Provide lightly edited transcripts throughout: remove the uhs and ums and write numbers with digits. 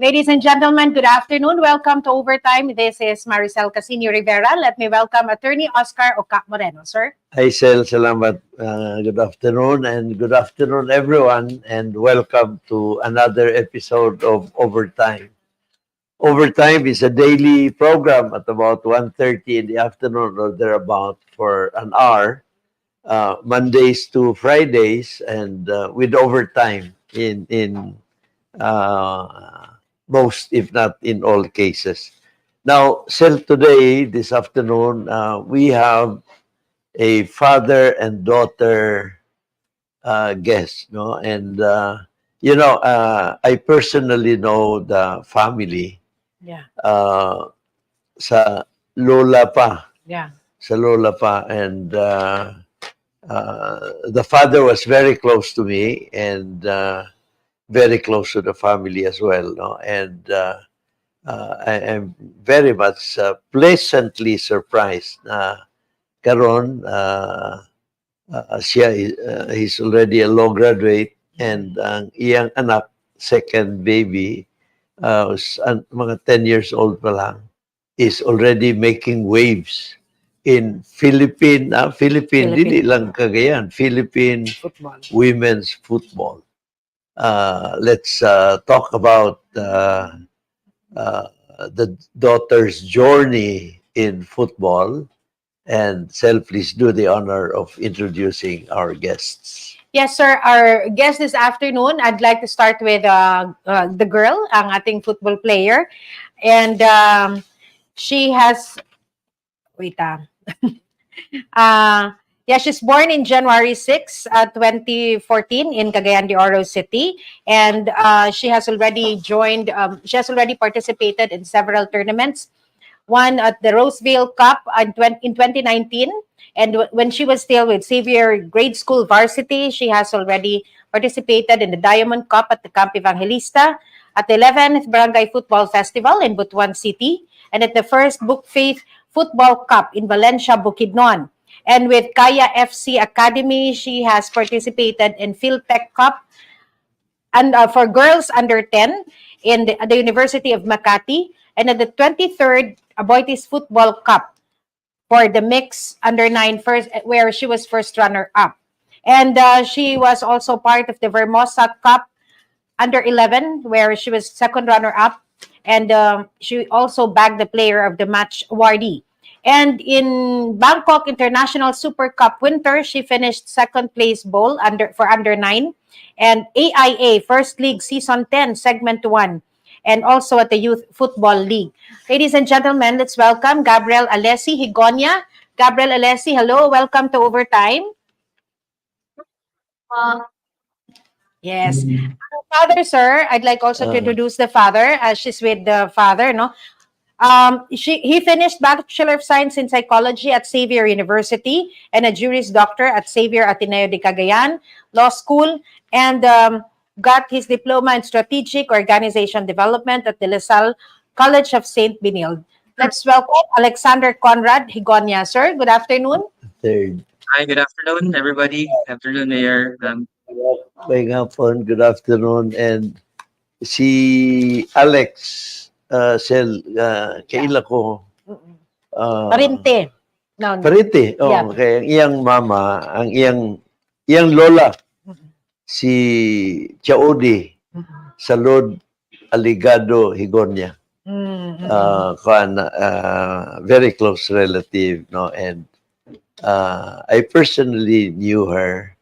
Ladies and gentlemen, good afternoon. Welcome to Overtime. This is Maricel Casino Rivera. Let me welcome Attorney Oscar Oca Moreno, sir. Hi, Sel. Salamat. Good afternoon and good afternoon, everyone, and welcome to another episode of Overtime. Overtime is a daily program at about 1:30 in the afternoon or thereabout for an hour, Mondays to Fridays, and with overtime in uh, most, if not in all cases. Now, Sel, today, this afternoon, we have a father and daughter guest, no? And I personally know the family. Yeah. Sa lola pa, Yeah. sa lola pa, and the father was very close to me and very close to the family as well, no? And I am very much pleasantly surprised na karon he's already a law graduate and ang iyang anak, second baby, mga 10 years old pa lang, is already making waves in Philippine, dili lang Cagayan, Philippine Football. women's football. Let's talk about the daughter's journey in football. And Sel, please do the honor of introducing our guests. Yes, sir. Our guest this afternoon, I'd like to start with the girl, ang ating football player. And she has, wait yeah, she's born in January 6, 2014 in Cagayan de Oro City. And she has already participated in several tournaments. One at the Roseville Cup in 2019. And when she was still with Xavier Grade School Varsity, she has already participated in the Diamond Cup at the Camp Evangelista, at the 11th Barangay Football Festival in Butuan City, and at the first Book Faith Football Cup in Valencia, Bukidnon. And with Kaya FC Academy, she has participated in Philtech Cup and for girls under 10 in the University of Makati, and at the 23rd Aboitiz Football Cup for the mix under 9 first, where she was first runner-up. And she was also part of the Vermosa Cup under 11, where she was second runner-up, and she also bagged the player of the match awardee. And in Bangkok International Super Cup Winter, she finished second place bowl for under 9, and AIA First League Season 10 Segment 1, and also at the Youth Football League. Ladies and gentlemen, let's welcome Gabrielle Alessi, Jegonia. Gabrielle Alessi, hello, welcome to Overtime. Yes. Father, sir, I'd like also to introduce the father, as she's with the father, no? He finished Bachelor of Science in Psychology at Xavier University and a Juris Doctor at Xavier Ateneo de Cagayan Law School, and got his diploma in Strategic Organization Development at the LaSalle College of St. Benilde. Let's welcome Alexander Conrad Higonia, sir. Good afternoon. Third. Hi, good afternoon, everybody. Afternoon, Mayor. Good afternoon. And si Alex, Sel, kaila ko. Parinte. No. Parinte. Oh, Yeah. kaya ang iyang mama, ang iyang lola, si Chaudi, Salud Aligado Higonia. Very close relative, no? And I personally knew her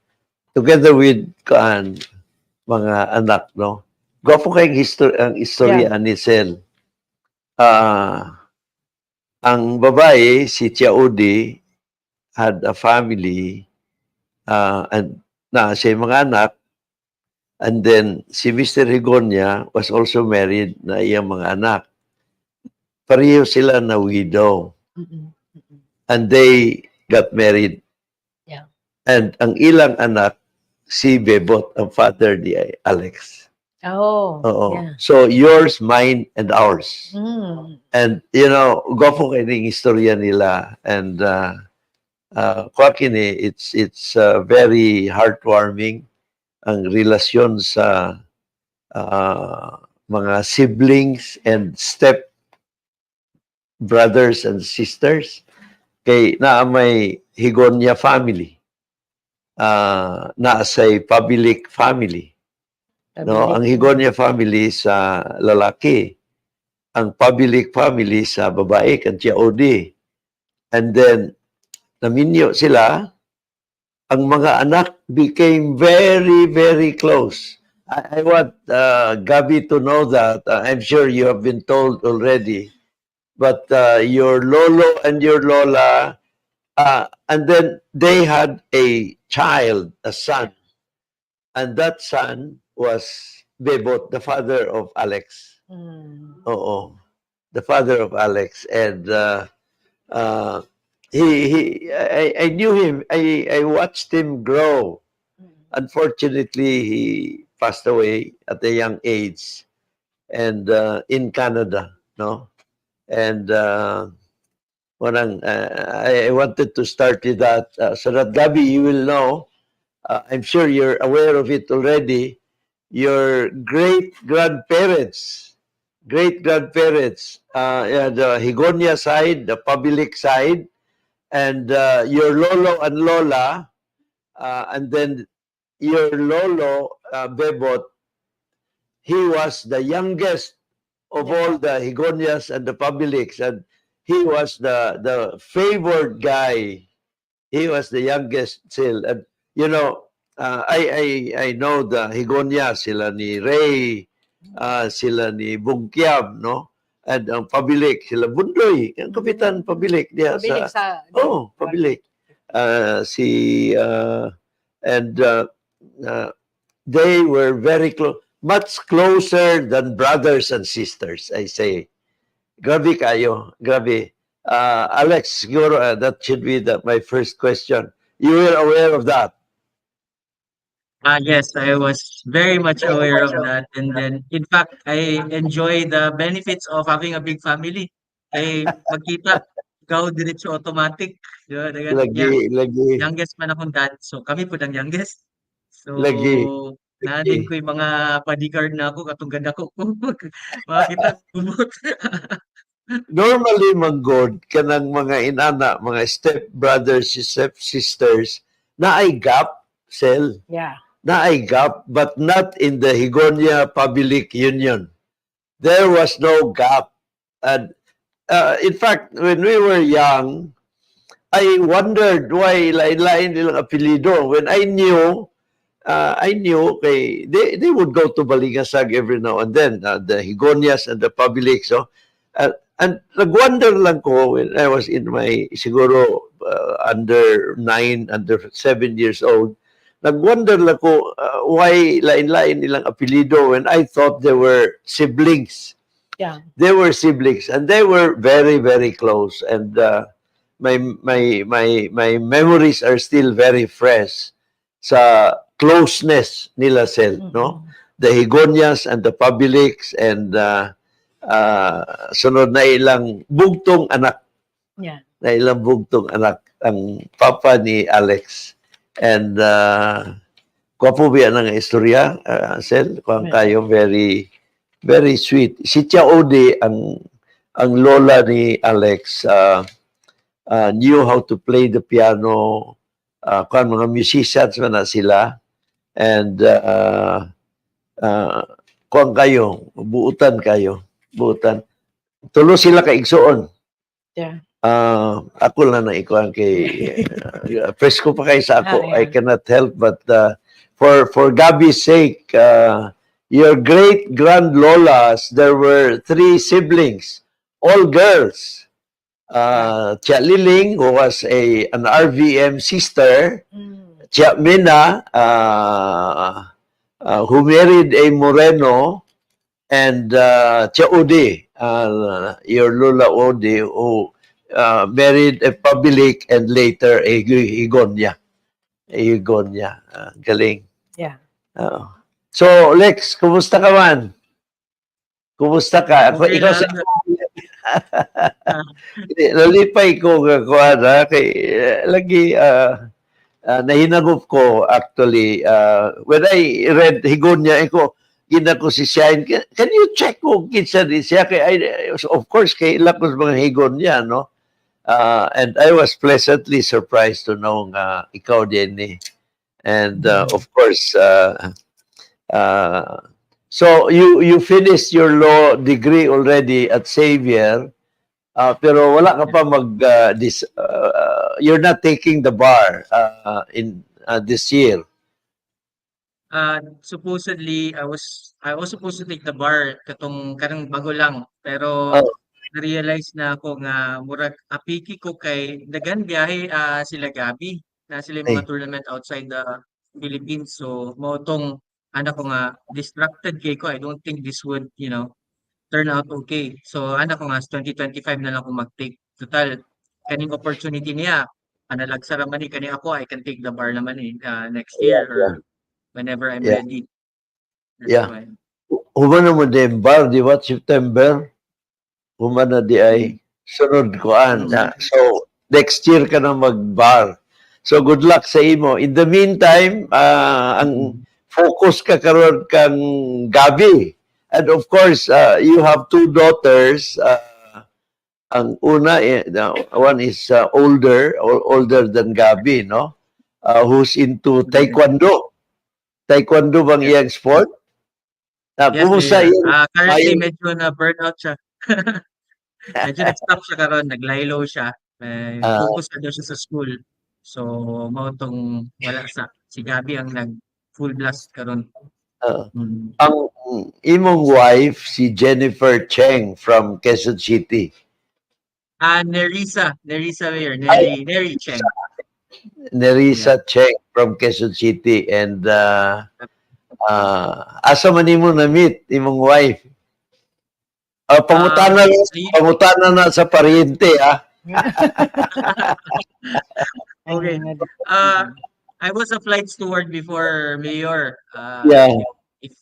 together with mga anak, no? Gwapo kayong ang istorya ni Sel. Ang babae, si Chaudi, had a family and siya mga anak, and then si Mr. Higonia was also married na iyang mga anak. Pareho sila na widow. And they got married. Yeah. And ang ilang anak, si Bebot, ang father ni Alex. Oh. Oo. Yeah. So, yours, mine, and ours. And, gwapo kayo ng istorya nila. And, it's very heartwarming ang relasyon sa mga siblings and step brothers and sisters. Kay naa may Jegonia family. Na say public family. No, ang Jegonia family sa lalaki, ang public family sa babae kan Odi. And then naminyo sila, ang mga anak became very, very close. I want Gabby to know that. I'm sure you have been told already. But your lolo and your lola, and then they had a child, a son. And that son was Bebot, the father of Alex. Oo. The father of Alex. And uh, I knew him. I watched him grow. Unfortunately, he passed away at a young age, and in Canada, no. And I wanted to start with that so that Gabby, you will know. I'm sure you're aware of it already. Your great grandparents, yeah, the Jegonia side, the public side, and your lolo and lola, and then your lolo, Bebot, he was the youngest of all the Jegonias and the publics, and he was the favored guy. He was the youngest still, and you know, I know the Jegonia, sila ni Ray, sila ni Bungkiam, no? And ang pabilik, sila Bundoy, ang kapitan pabilik diya sa pabilik. And they were very close, much closer than brothers and sisters, I say. Grabe kayo, grabe. Alex, siguro that should be my first question. You were aware of that? Yes, I was very much aware of that. And then, in fact, I enjoy the benefits of having a big family. Kay magkita, ikaw diretso automatic. Diba? Dagan, Lagi, yeah, lagi, youngest man akong dad. So, kami po ang youngest. lagi. So, na din ko yung mga bodyguard na ako, katong ganda ko. Makakita, gumot. Normally, manggod, kanang mga inana, mga step brothers, step sisters, na ay gap, Sel. Yeah. Na ay gap, but not in the Jegonia Public Union. There was no gap. And in fact, when we were young, I wondered why lain-lain nilang apelido. When I knew, they would go to Balingasag every now and then, the Higonias and the public. So, and nag-wonder lang ko when I was in my, siguro, under 9, under 7 years old, nag-wonder lang ko why lain-lain nilang apelido when I thought they were siblings. Yeah. They were siblings, and they were very, very close. And my memories are still very fresh sa closeness nila, Sel, no? The Higonias and the Publics, and sunod na ilang bugtong anak. Yeah. Na ilang bugtong anak ang papa ni Alex. And kwapo biya ng istorya, Sel, kung kayo, very, very sweet. Si Odi, ang lola ni Alex, knew how to play the piano. Kung mga musicians man na sila. And kung kayo, buutan kayo. Buutan. Tulo sila ka igsoon. Yeah. Ako lang na ikuan kay presko pa kay sa ako. Yeah. I cannot help but for Gabby's sake, your great grand lolas, there were 3 siblings, all girls. Tia Liling, who was an RVM sister, Tia Mina, who married a Moreno, and Tia Odi, your Lola Odi, who married a public and later a Jegonia. Galing. Yeah. So, Lex, kumusta ka man? Kumusta ka? Okay Ikaw sa... lang. Nalipay ko kay lagi nahinagop ko actually when I read Jegonia ko gina ko si Shine, can you check kung kinsa di siya? Of course, kay ila ko sa mga higon niya, no? And I was pleasantly surprised to know nga ikaw din eh. And of course, uh, so you finished your law degree already at Xavier, pero wala ka pa you're not taking the bar in this year. Supposedly I was supposed to take the bar katong karang bago lang pero Oh, na-realize na ako nga murag apiki ko kay dagan biyahe sila Gabby na sila yung mga ay, tournament outside the Philippines so mo tong anak ko nga distracted kay ko I don't think this would turn out okay so anak ko nga 2025 na lang ako mag-take total kaning opportunity niya analagsa raman ni kani ako I can take the bar naman next yeah, year or yeah, whenever I'm yeah, ready. That's yeah. why. Humana mo din bar, di ba? September, humana di ay sunod ko Mm. So, next year ka na mag-bar. So, good luck sa imo. In the meantime, ang Mm. focus ka karon kang Gabby. And of course, you have two daughters. Ang una, one is older than Gabby, no? Who's into Mm. taekwondo. Taekwondo bang Yes. iyang sport? Yes, Kumusta Mayor. yung Currently mayang medyo na burnout siya. Medyo nag-stop siya karon, nag-lie-low siya. uh, Focus na daw siya sa school. So, mao tong wala sa si Gabby ang nag full blast karon. uh, Mm. ang imong wife si Jennifer Cheng from Quezon City. Nerissa Mayor, Ay, Neri Cheng. Yeah. Nerissa Cheng from Quezon City and asa man imo na meet imong wife? Um, I- Pangutana na sa pariente ah. okay. Uh, I was a flight steward before Mayor. Yeah. If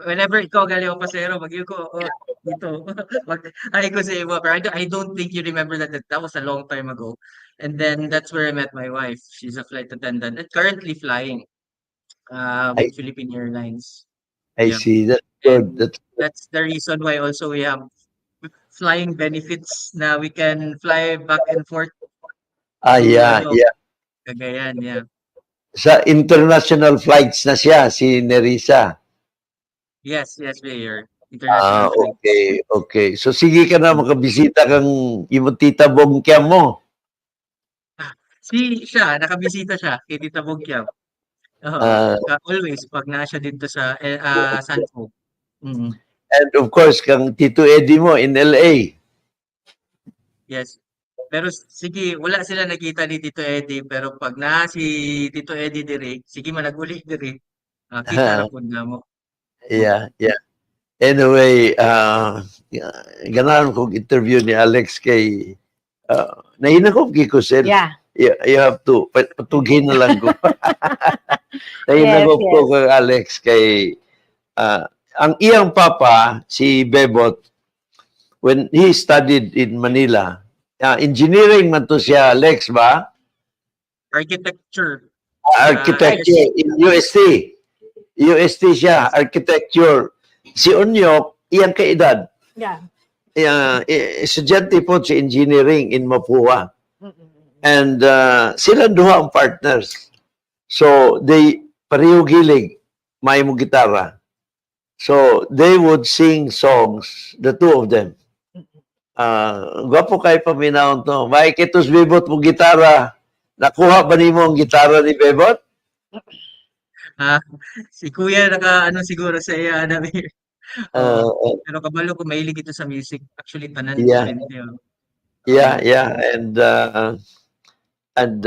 whenever ikaw galing ako pasero, ko, oh, dito. Ay ko sa iba. Pero I don't think you remember that was a long time ago. And then that's where I met my wife. She's a flight attendant and currently flying I with Philippine Airlines. I Yeah. see. That's good. And That's good. that's the reason why also we have flying benefits na we can fly back and forth to Yeah, yeah. Cagayan. Yeah. Sa international flights na siya si Nerissa. Yes, yes, Mayor. International flights. Okay, okay. So sige ka na Mm. makabisita kang imong tita Bongkiam mo. Ah, siya, nakabisita siya kay Tita Bogkiam. Oo, Ah, always 'pag siya dito sa, Sanford. Mm, and of course, kang Tito Eddie mo in LA. yes. Pero sige, wala sila nakita ni Tito Eddie, pero 'pag si Tito Eddie diri, sige managuli diri, kita ra pud namo. Mm. Yeah, yeah. Anyway, ganahan kong interview ni Alex kay nahinakop ko sir. Yeah. You have to patughin na lang ko. Yes, Nahinakop ko yes. kay Alex kay ang iyang papa si Bebot when he studied in Manila. Engineering man to siya, Alex ba? Architecture sa Architecture UST. in UST. UST siya, Yes. architecture. Si Unyok, iyang kaedad. Yeah. Estudyante po si engineering in Mapua. And sila duha ang partners. So, they pareho gilig, may mo gitara. So, they would sing songs, the two of them. Gwapo kay paminahon to. May kitos Bebot mo gitara. Nakuha ba nimo ang gitara ni Bebot? Ah, si kuya naka-ano siguro sa iya na oo. Uh, Pero kabalo ko mahilig ito sa music. Actually tanan yeah, depende, oo. yeah, yeah. And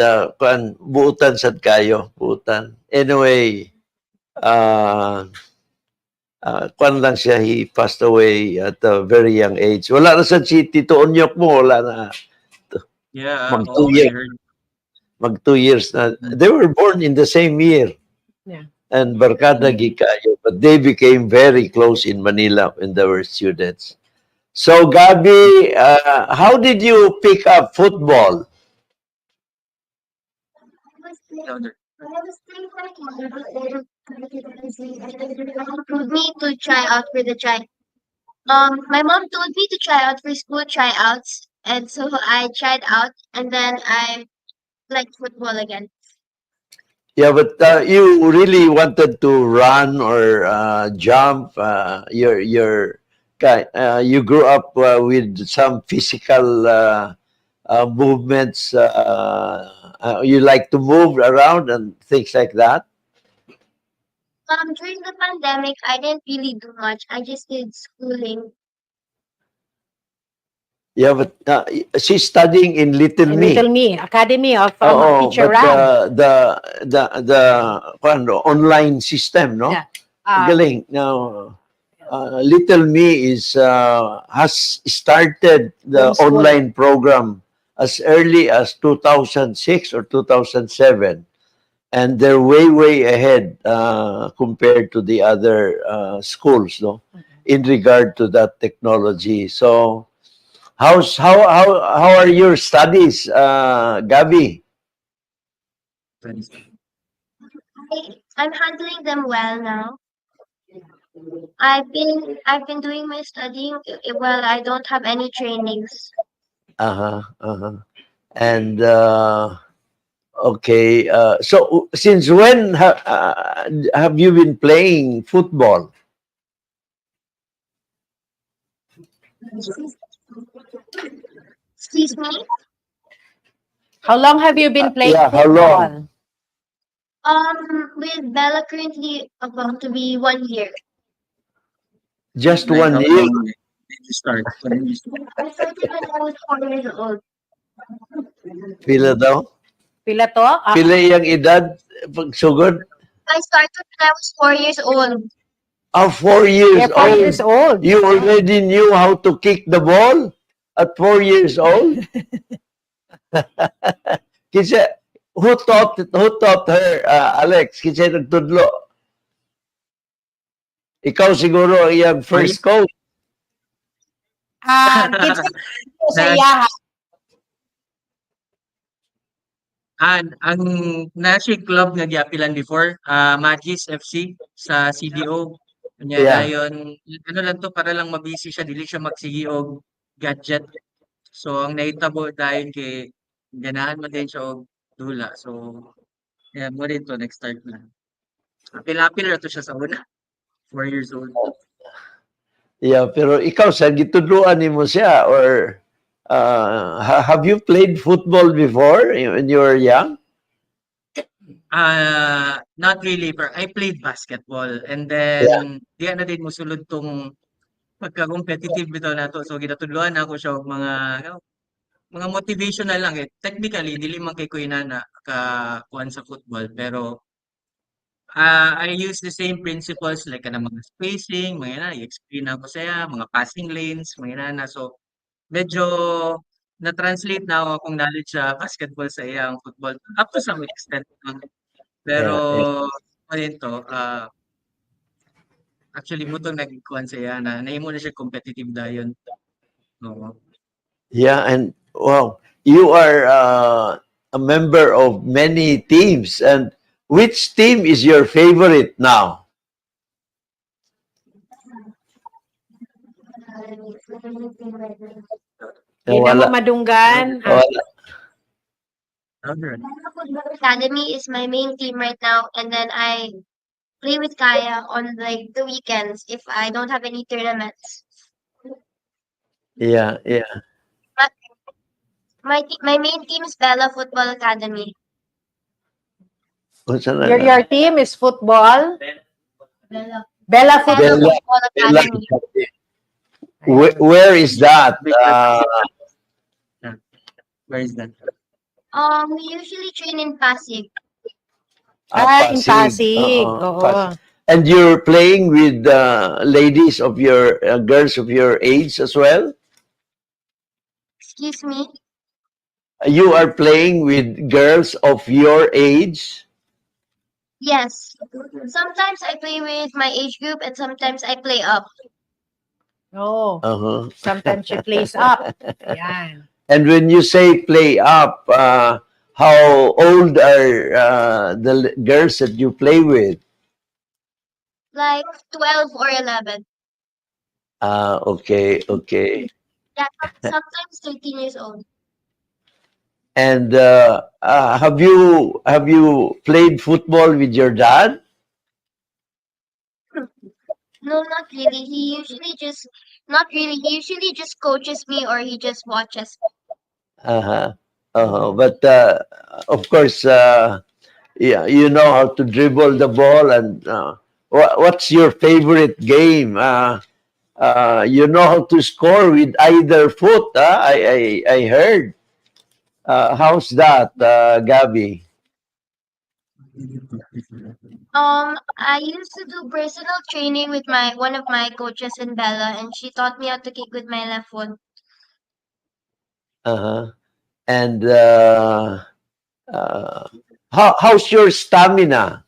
buutan sad kayo, buutan. Anyway, uh, kuan lang siya, he passed away at a very young age. Wala na sa si Tito Onyok mo, wala na. Yeah, Mag oo, 2 years, I heard. mag 2 years na. Mm, They were born in the same year. Yeah. And barkada mm. gikayo, but they became very close in Manila when they were students. So, Gabby, how did you pick up football? Louder. Told me to try out for the try. My mom told me to try out for school tryouts, and so I tried out, and then I liked football again. Yeah, but you really wanted to run or jump. You grew up with some physical movements. You like to move around and things like that. During the pandemic, I didn't really do much. I just did schooling. Yeah, but she's studying in Little In Little Me. Me, Academy of Oh, Teacher but Ram. the ano, online system, no? Yeah. Uh, Galing. Now, Little Me is has started the Homeschool. online program as early as 2006 or 2007, and they're way ahead compared to the other schools, no, in regard to that technology. So, how are your studies, Gabby? I'm handling them well now. I've been doing my studying while I don't have any trainings. Uh-huh, uh-huh. And okay, so since when have you been playing football? Excuse me. How long have you been playing Yeah, how long? football? With Bella currently about to be 1 year. Just Like, one how year? long did you start? I started when I was 4 years old. Pila daw? Pila to? Pila iyang edad pagsugod? I started when I was 4 years old. Oh, 4 years You're 4 years old. old. You already knew how to kick the ball at 4 years old? Kasi, who taught her, Alex? Kasi nagtudlo. Ikaw siguro ang iyang Ay, first coach. Kids sa nag, iya. ang nasi club nga giapilan before, Magis FC sa CDO. Kanya Yeah. dayon, ano lang to para lang mabisi siya, dili siya magsigi og gadget. So ang nahitabo dayon kay ganahan man din siya og dula. So yeah, mo rin to next start na. Apil-apil ra to siya sa una, 4 years old. Yeah, pero ikaw, sa gitudluan nimo siya or have you played football before when you were young? Not really, but I played basketball and Yeah. then diya na din mosulod tong pagka-competitive bitaw nato. So ginatudloan ako siya og mga motivational lang eh. Technically dili man kay ko inana ka kuan sa football pero I use the same principles like kanang mga spacing, mga na i-explain ako saya, mga passing lanes, mga na. So medyo na-translate na ako akong knowledge sa basketball sa iyang football up to some extent lang. Pero Yeah, yeah. ano yun to, actually mo 'tong nagkuhan sa iya na nahimo na siya competitive dayon. Oo. Yeah, and wow, you are a member of many teams. And which team is your favorite now? Di na mo Wala. madunggan. Wala. Alright. Football Academy is my main team right now, and then I play with Kaya on like the weekends if I don't have any tournaments. Yeah, yeah. But my main team is Bella Football Academy. Kung saan Your team is football. Bella Bella Bella Football. Bella, Football Bella. Academy. Where is that? Yeah. Where is that? We usually train in Pasig. In Pasig. Pasig. Oo. Pasig. And you're playing with ladies of your girls of your age as well? Excuse me. You are playing with girls of your age? Yes. Sometimes I play with my age group, and sometimes I play up. Oh. Uh-huh. Sometimes she plays up. Yan. And when you say play up, how old are the girls that you play with? like 12 or 11. Okay, okay. Yeah, sometimes 13 years old. And have you played football with your dad? No, not really. He usually just, not really. He usually just coaches me or he just watches. Uh-huh. Uh-huh. But of course, yeah, you know how to dribble the ball. And what's your favorite game? You know how to score with either foot. I heard. How's that, Gabby? I used to do personal training with my one of my coaches in Bella, and she taught me how to kick with my left foot. Uh-huh. And uh, how's your stamina?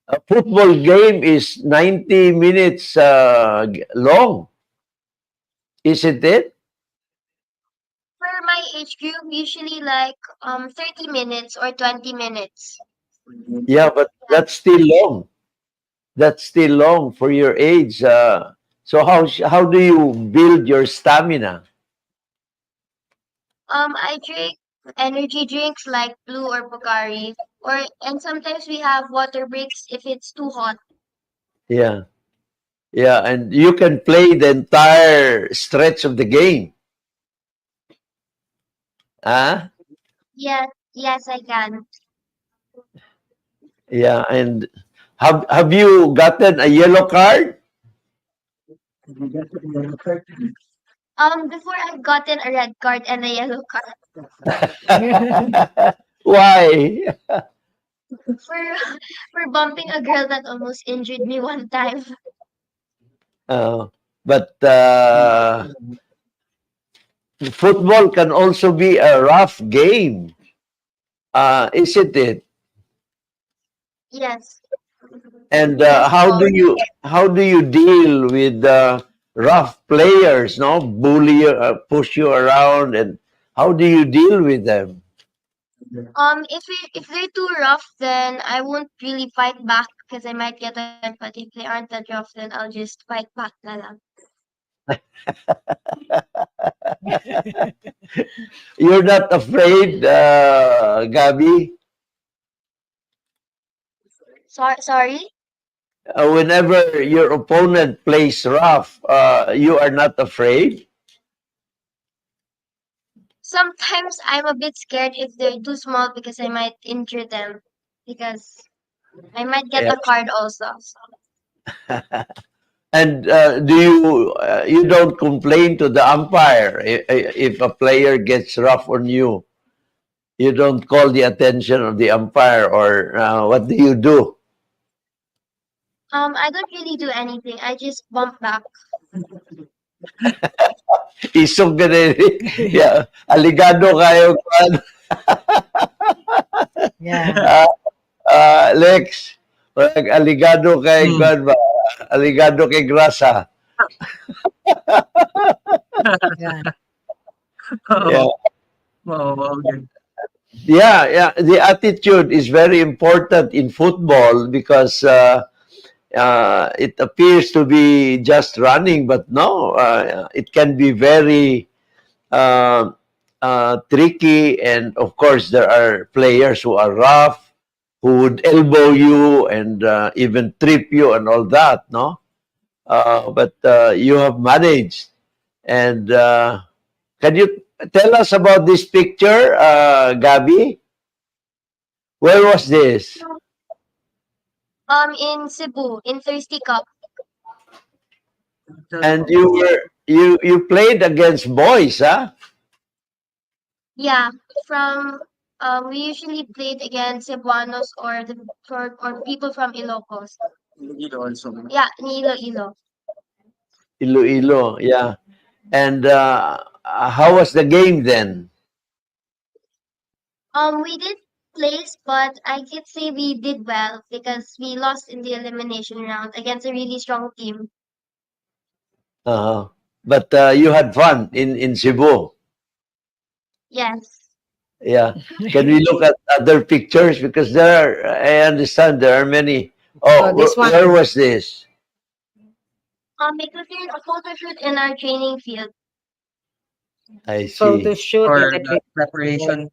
A football game is 90 minutes long, isn't it? For my age group, usually like 30 minutes or 20 minutes. Yeah, but Yeah. that's still long. That's still long for your age. So how do you build your stamina? I drink energy drinks like Blue or Pocari, or and sometimes we have water breaks if it's too hot. Yeah, yeah, and you can play the entire stretch of the game. Huh? Yes, yes, I can. Yeah, and have you gotten a yellow card? Before I've gotten a red card and a yellow card Why? for for bumping a girl that almost injured me one time. Uh, but football can also be a rough game, isn't it? Yes, And yes, Paul. how do you deal with rough players? No, bully you, push you around, and how do you deal with them? If they're too rough, then I won't really fight back because I might get a red. But if they aren't that rough, then I'll just fight back na lang. You're not afraid, Gabby. Sorry. Whenever your opponent plays rough, you are not afraid. Sometimes I'm a bit scared if they're too small because I might injure them because I might get Yeah. a card also. So, And do you don't complain to the umpire if a player gets rough on you? You don't call the attention of the umpire, or what do you do? I don't really do anything. I just bump back. Isog ka na yeah, aligado kayo kan. Yeah. Lex, parang aligado kay Hmm. kan ba? Aligado kay grasa. Yeah. Yeah. Oo. Oo, okay. Yeah, yeah. The attitude is very important in football because it appears to be just running, but no, it can be very uh, tricky. And of course, there are players who are rough, who would elbow you and even trip you and all that, no? But you have managed. And can you tell us about this picture, Gabby? Where was this? In Cebu, in Thirsty Cup. And you played against boys, huh? Yeah, from we usually played against Cebuanos or or people from Ilocos. Iloilo also. Yeah, in Iloilo. Iloilo, yeah. And how was the game then? We did place, but I can say we did well because we lost in the elimination round against a really strong team. Uh, but you had fun in Cebu. Yes. Yeah. Can we look at other pictures? Because there are, I understand there are many Oh, this one. where was this? It was in a photo shoot in our training field. I Photo see. shoot in For the the preparation,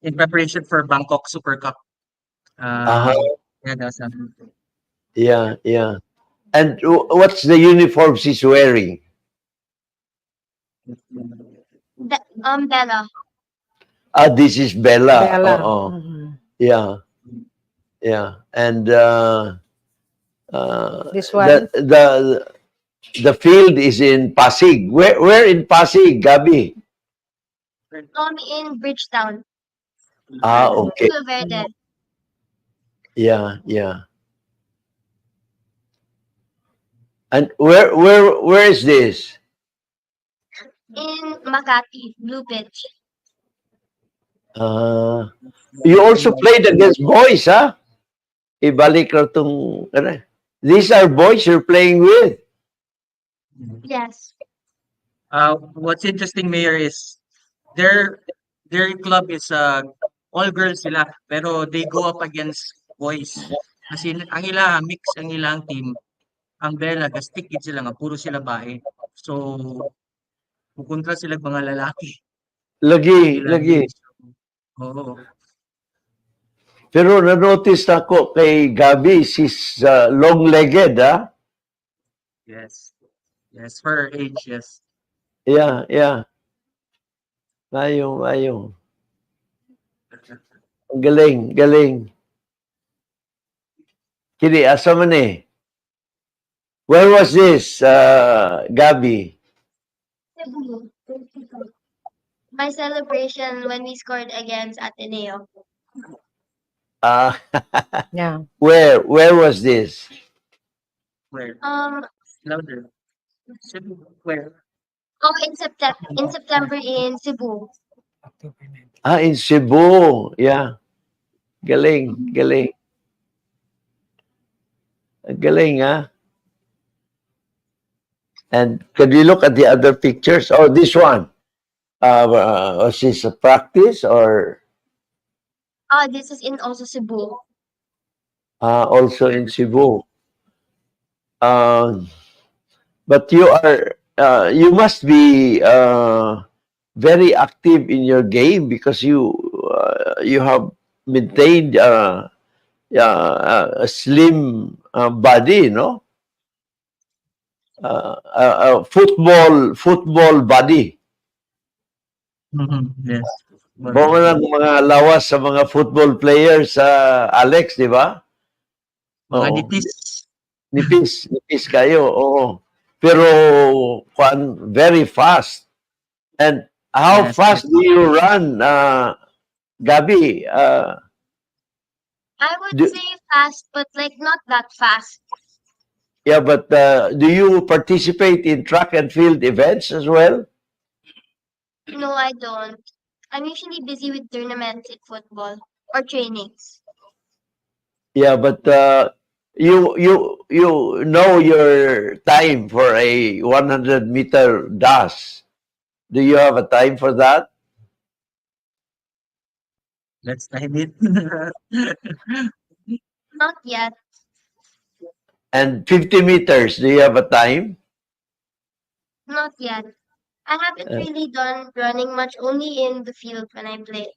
in preparation for Bangkok Super Cup. Uh-huh. Yeah, that's something. Yeah, yeah. And what's the uniform she's wearing? Bella. Ah, this is Bella. Bella. Oo. Mhm. Yeah, yeah. And This one. the field is in Pasig. Where in Pasig, Gabby? In Bridgetown. Ah, okay. Pulo Verde. Yeah, yeah. And where is this? In Makati, Blue Pitch. You also played against boys, huh? Ibalik ko tong ano. These are boys you're playing with. Yes. What's interesting, Mayor, is their their club is all girls sila, pero they go up against boys. Kasi ang ilang mix ang ilang team, ang Bella gastik gid sila nga puro sila bae. So pukontra sila mga lalaki Lagi, ilang lagi. age. Oo. Pero na-notice ako kay Gabby, she's long-legged, ha? Yes. Yes, for her age, yes. Yeah, yeah. Ayong, ayong. Ang galing, galing. Kini, asa man eh? Where was this, Gabby? Cebu. My celebration when we scored against Ateneo. Uh, Yeah. where was this? Where? Um, Louder. Where? in September in Cebu. October 9. Ah, in Cebu. Yeah. Galing, galing. Galing, ha? And can you look at the other pictures? Oh, this one. Was this a practice or This is in also Cebu. also in Cebu? But you must be very active in your game because you have maintained a slim body, no? Football body. Yes. Mga mga lawas sa mga football players sa Alex, di ba? Mga Oo. nipis. Nipis kayo, oo. Pero very fast. And how Yes, fast yes. do you run, Gabby? I would Do, say fast, but like not that fast. yeah, but do you participate in track and field events as well? No, I don't. I'm usually busy with tournaments in football or trainings. Yeah, but you know your time for a 100-meter dash. Do you have a time for that? Let's time it. Not yet. And 50 meters, do you have a time? Not yet. I haven't really done running much, only in the field when I play.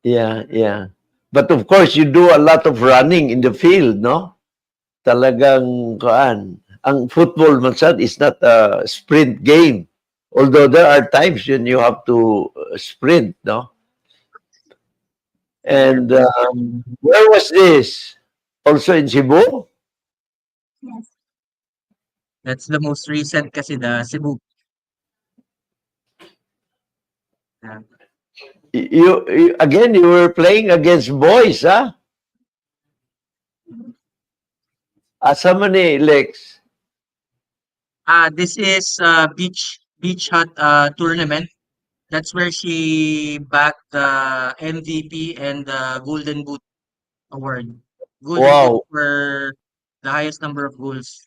Yeah, yeah. But of course, you do a lot of running in the field, no? Talagang ang football man sad is not a sprint game. Although there are times when you have to sprint, no? And where was this? Also in Cebu? Yes. That's the most recent kasi the Cebu. Yeah. You again, you were playing against boys, huh? Asa man eh, Lex? This is beach hut tournament. That's where she bagged the MVP and the Golden Boot award. Golden Boot Wow. for the highest number of goals.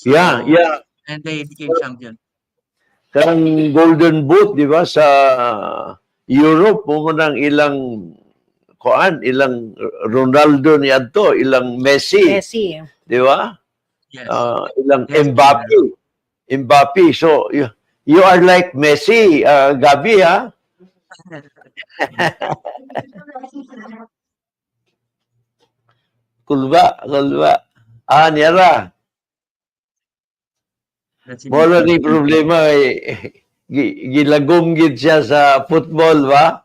Yeah, So, yeah. and they became champion. Karang Golden Boot, di ba, sa Europe, mo ng ilang kuan, ilang Ronaldo ni adto, ilang Messi, Messi. di ba? Yes. Ilang Yes, Mbappe. So you are like Messi, Gabby, ha? Kulba. Niyara. That's Wala ni problema gilagom gid siya sa football ba?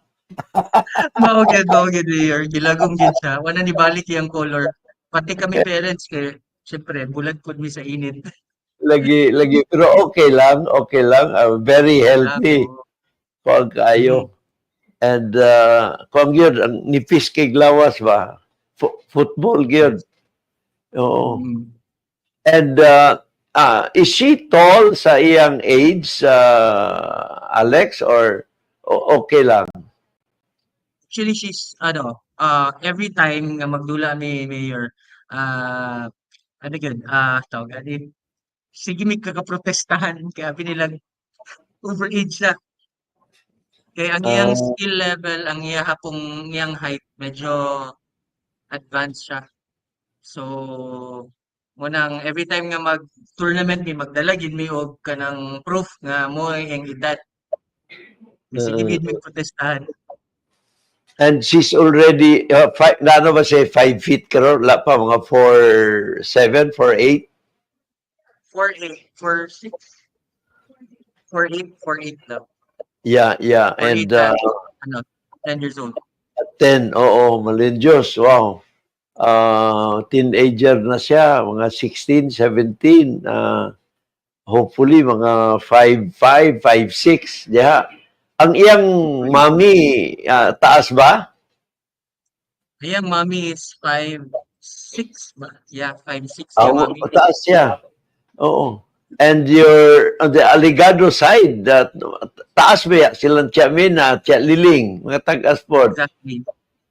Maugid Mayor. Gilagom gid siya. Wala ni balik yung color. Pati kami parents kay syempre bulag pod mi sa init. Lagi pero okay lang, very healthy Oo. pag kayo. And kung yun, ang nipis kay lawas ba? Football yun. Yes. Oo. Mm. And is she tall sa iyang age, Alex, or okay lang? Actually, she's every time nga magdula mi Mayor, ano gyud, tawag ani, sige mi kakaprotestahan kaya binilang overage siya. Kaya ang iyang Uh, skill level, ang iyang height medyo advanced siya. So munang every time nga mag-tournament ni magdala gid mi og kanang proof nga mo ang edad. Sige gid mi protestahan. and she's already, ano ba siya, 5 feet karon? Wala pa, mga 4'7", 4'8"? 4'8", 4'6", 4'8", 4'8 daw. Yeah. 4'8 And at 10 years old. 10, oo, malinyos, wow. Teenager na siya, mga 16, 17. Hopefully, mga 5'5", 5'6", diha. Ang iyang mami, taas ba? Ayan, mommy is 5'6" ba? Yeah, 5'6" yung mommy. Taas siya. Oo. And you're on the Aligado side, taas ba yan? Silang Tiamin na Tia Liling, mga tag-asport. Exactly.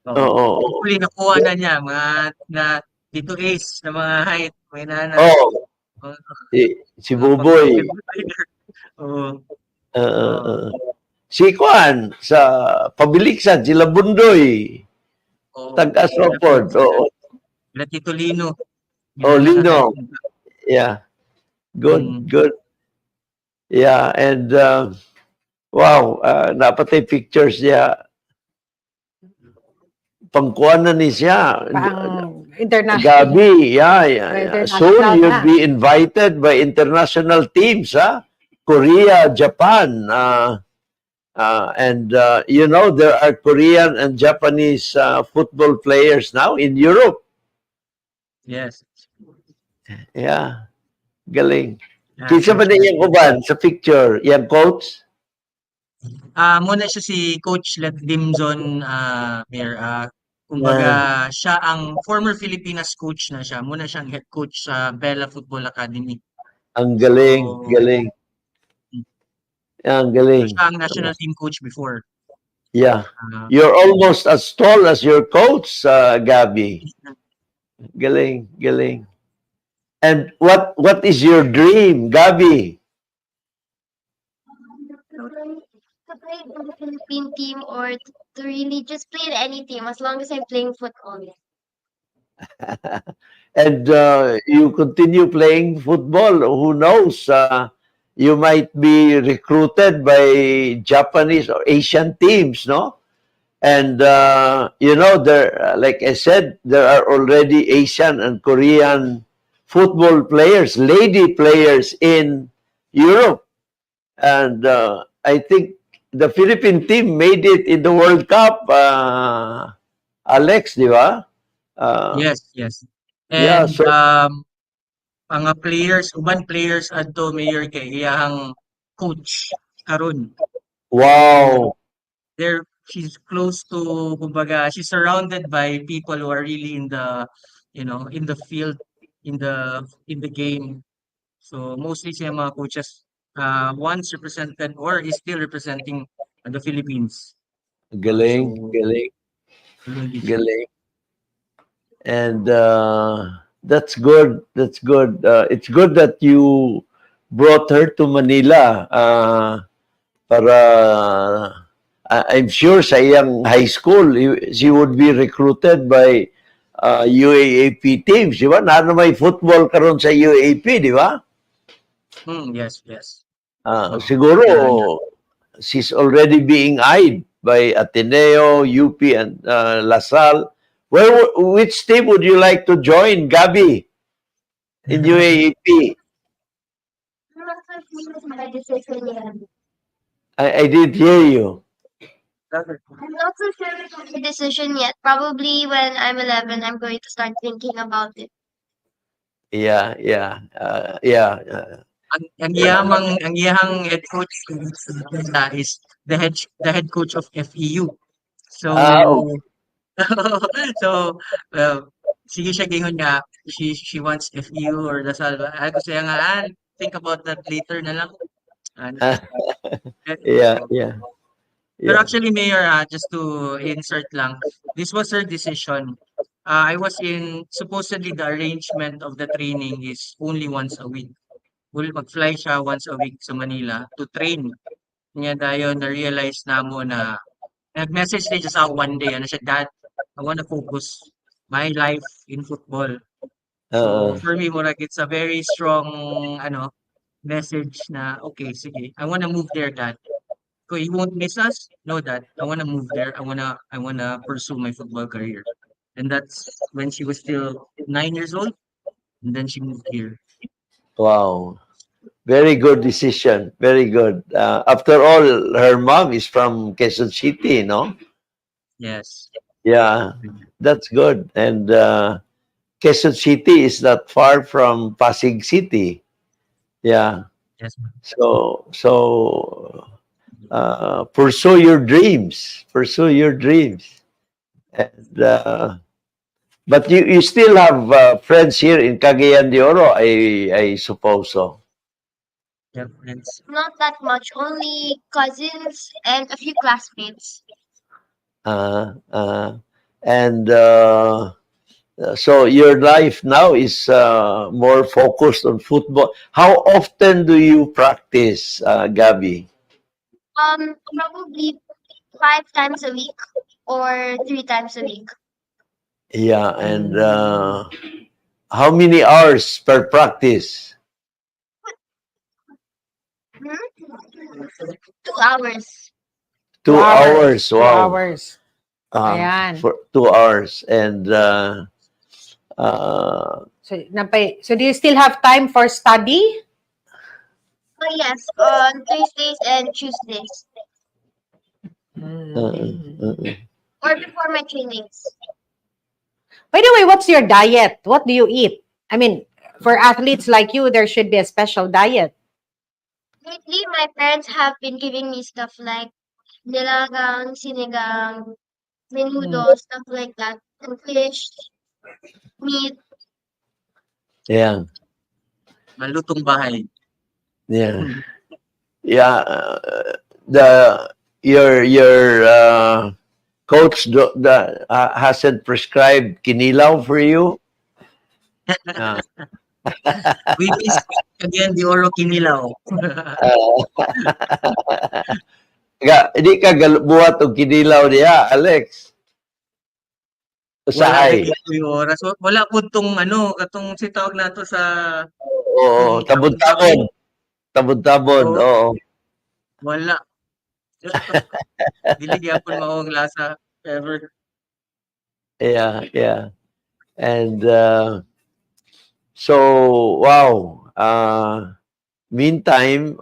Oo. Hopefully, nakuha na niya mga na dito ace na mga height. May nana. Oo. Si Mga Buboy. player. Oo. Si Kwan, sa Pabiliksan, sila Bundoy. Oo. Tag-asport. Oo. Sila Tito Lino. Lino. Yeah. Good. Yeah, and wow, napatay pictures niya. Pangkuanan ni siya. Pang international. Gabby, yeah. International Soon you'll na. be invited by international teams, Korea, Japan, and there are Korean and Japanese football players now in Europe. Yes. Yeah. Galing. Kinsa ba na yung uban sa picture? Yung coach? Muna siya si Coach Let Dimson, Mayor. Kumbaga, siya ang former Filipinas coach na siya. Muna siyang head coach sa Bella Football Academy. Ang galing. Ang galing. Siya ang national team coach before. Yeah. You're almost as tall as your coach, Gabby. Galing. And what is your dream, Gabby? To play in the Philippine team or to really just play in any team as long as I'm playing football. And you continue playing football. Who knows? You might be recruited by Japanese or Asian teams, no? And there, like I said, there are already Asian and Korean football players, lady players in Europe. And I think the Philippine team made it in the World Cup, Alex, di ba? Yes. Yeah, And so mga uban players adto Mayor kay iyang coach karon. wow. She's close to, kumbaga, she's surrounded by people who are really in the field, in the game. So mostly siya mga coaches once represented or is still representing the Philippines. Galing. And that's good. It's good that you brought her to Manila para I'm sure sa iyang high school, she would be recruited by UAAP teams, di ba? Na may football karon sa UAAP, di ba? Yes, yes. Siguro, Na she's already being eyed by Ateneo, UP, and LaSalle. Which team would you like to join, Gabby, in UAAP? I'm not so sure of my decision yet. I did hear you. I'm not so sure of my decision yet. Probably when I'm 11, I'm going to start thinking about it. Yeah, yeah, yeah. ang iyahang head coach is the head coach of FEU. So Okay. so sige siya gingon nga she wants FEU or Lasal. Ako siya nga think about that later na lang. Ano, Yeah, so, yeah, pero yeah. actually, Mayor, just to insert lang, this was her decision. I was in, supposedly the arrangement of the training is only once a week. Mag-fly siya once a week sa Manila to train. Niya dayon na-realize na mo na nag-message din siya sa akin one day, ano siya, Dad, I wanna focus my life in football. So Uh, for me, murag it's a very strong ano message na okay, sige, I wanna move there, Dad. So he won't miss us. Know that. I wanna move there. I wanna pursue my football career. And that's when she was still 9 years old. And then she moved here. wow. Very good decision. Very good. After all, her mom is from Quezon City, no? Yes. Yeah, that's good. And Quezon City is not far from Pasig City. Yeah. Yes, ma'am. So pursue your dreams. Pursue your dreams. And but you still have friends here in Cagayan de Oro, I suppose so. Yeah, friends. Not that much, only cousins and a few classmates. Uh, uh, and so your life now is more focused on football. How often do you practice, Gabby? Probably 5 times a week or 3 times a week. Yeah, and how many hours per practice? Hmm? 2 hours. 2 hours. 2 Wow. hours. Ayan. For 2 hours. And uh, So do you still have time for study? Oh yes, on Thursdays and Tuesdays, uh, uh, or before my trainings. By the way, what's your diet? What do you eat? I mean, for athletes like you, there should be a special diet. Lately, my parents have been giving me stuff like nilagang, sinigang, Mm. menudo, stuff like that, and fish, meat. yeah, Malutong bahay. yeah, yeah. The your coach hasn't prescribed kinilaw for you. Uh, We miss again the Oro Kinilaw. Hindi ka buhat og kinilaw diya, Alex. Wala Usahay. lagi ko yung oras. Wala po tong ano, katong si tawag nato sa Oo, yung tabon-tabon. hapon-hapon. Tabon-tabon, Oo, oo. wala. Dili gyapon mao ang lasa ever. Yeah, yeah. And so, wow. Meantime,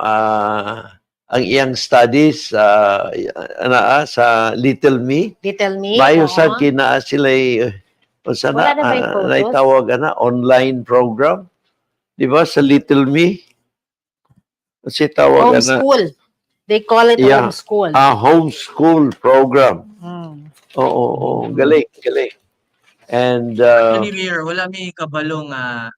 ang iyang studies sa Little Me, Little me? mayo Oo. sad kinaa sila unsa Wala na na ba yung photos? naitawag online program, di ba sa Little Me? Unsa tawag Homeschool. They call it Yeah. homeschool. Homeschool program. Mm. Oo, galing, galing. And Actually, Mayor, wala may kabalo nga,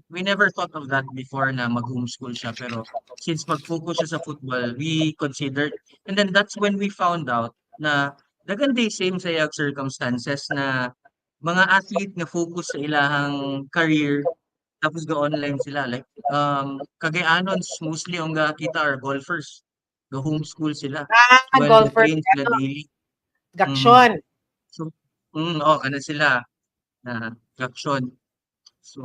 we never thought of that before na mag-homeschool siya. Pero since mag-focus siya sa football, we considered, and then that's when we found out na dagan day same sa iyang circumstances na mga athlete nga focus sa ilahang career tapos ga online sila. Like, Cagayanons, mostly ang kita are golfers. Go-homeschool sila. Well, Golfer, train sila daily. Mm. gaksyon. So, ano sila, traction. So,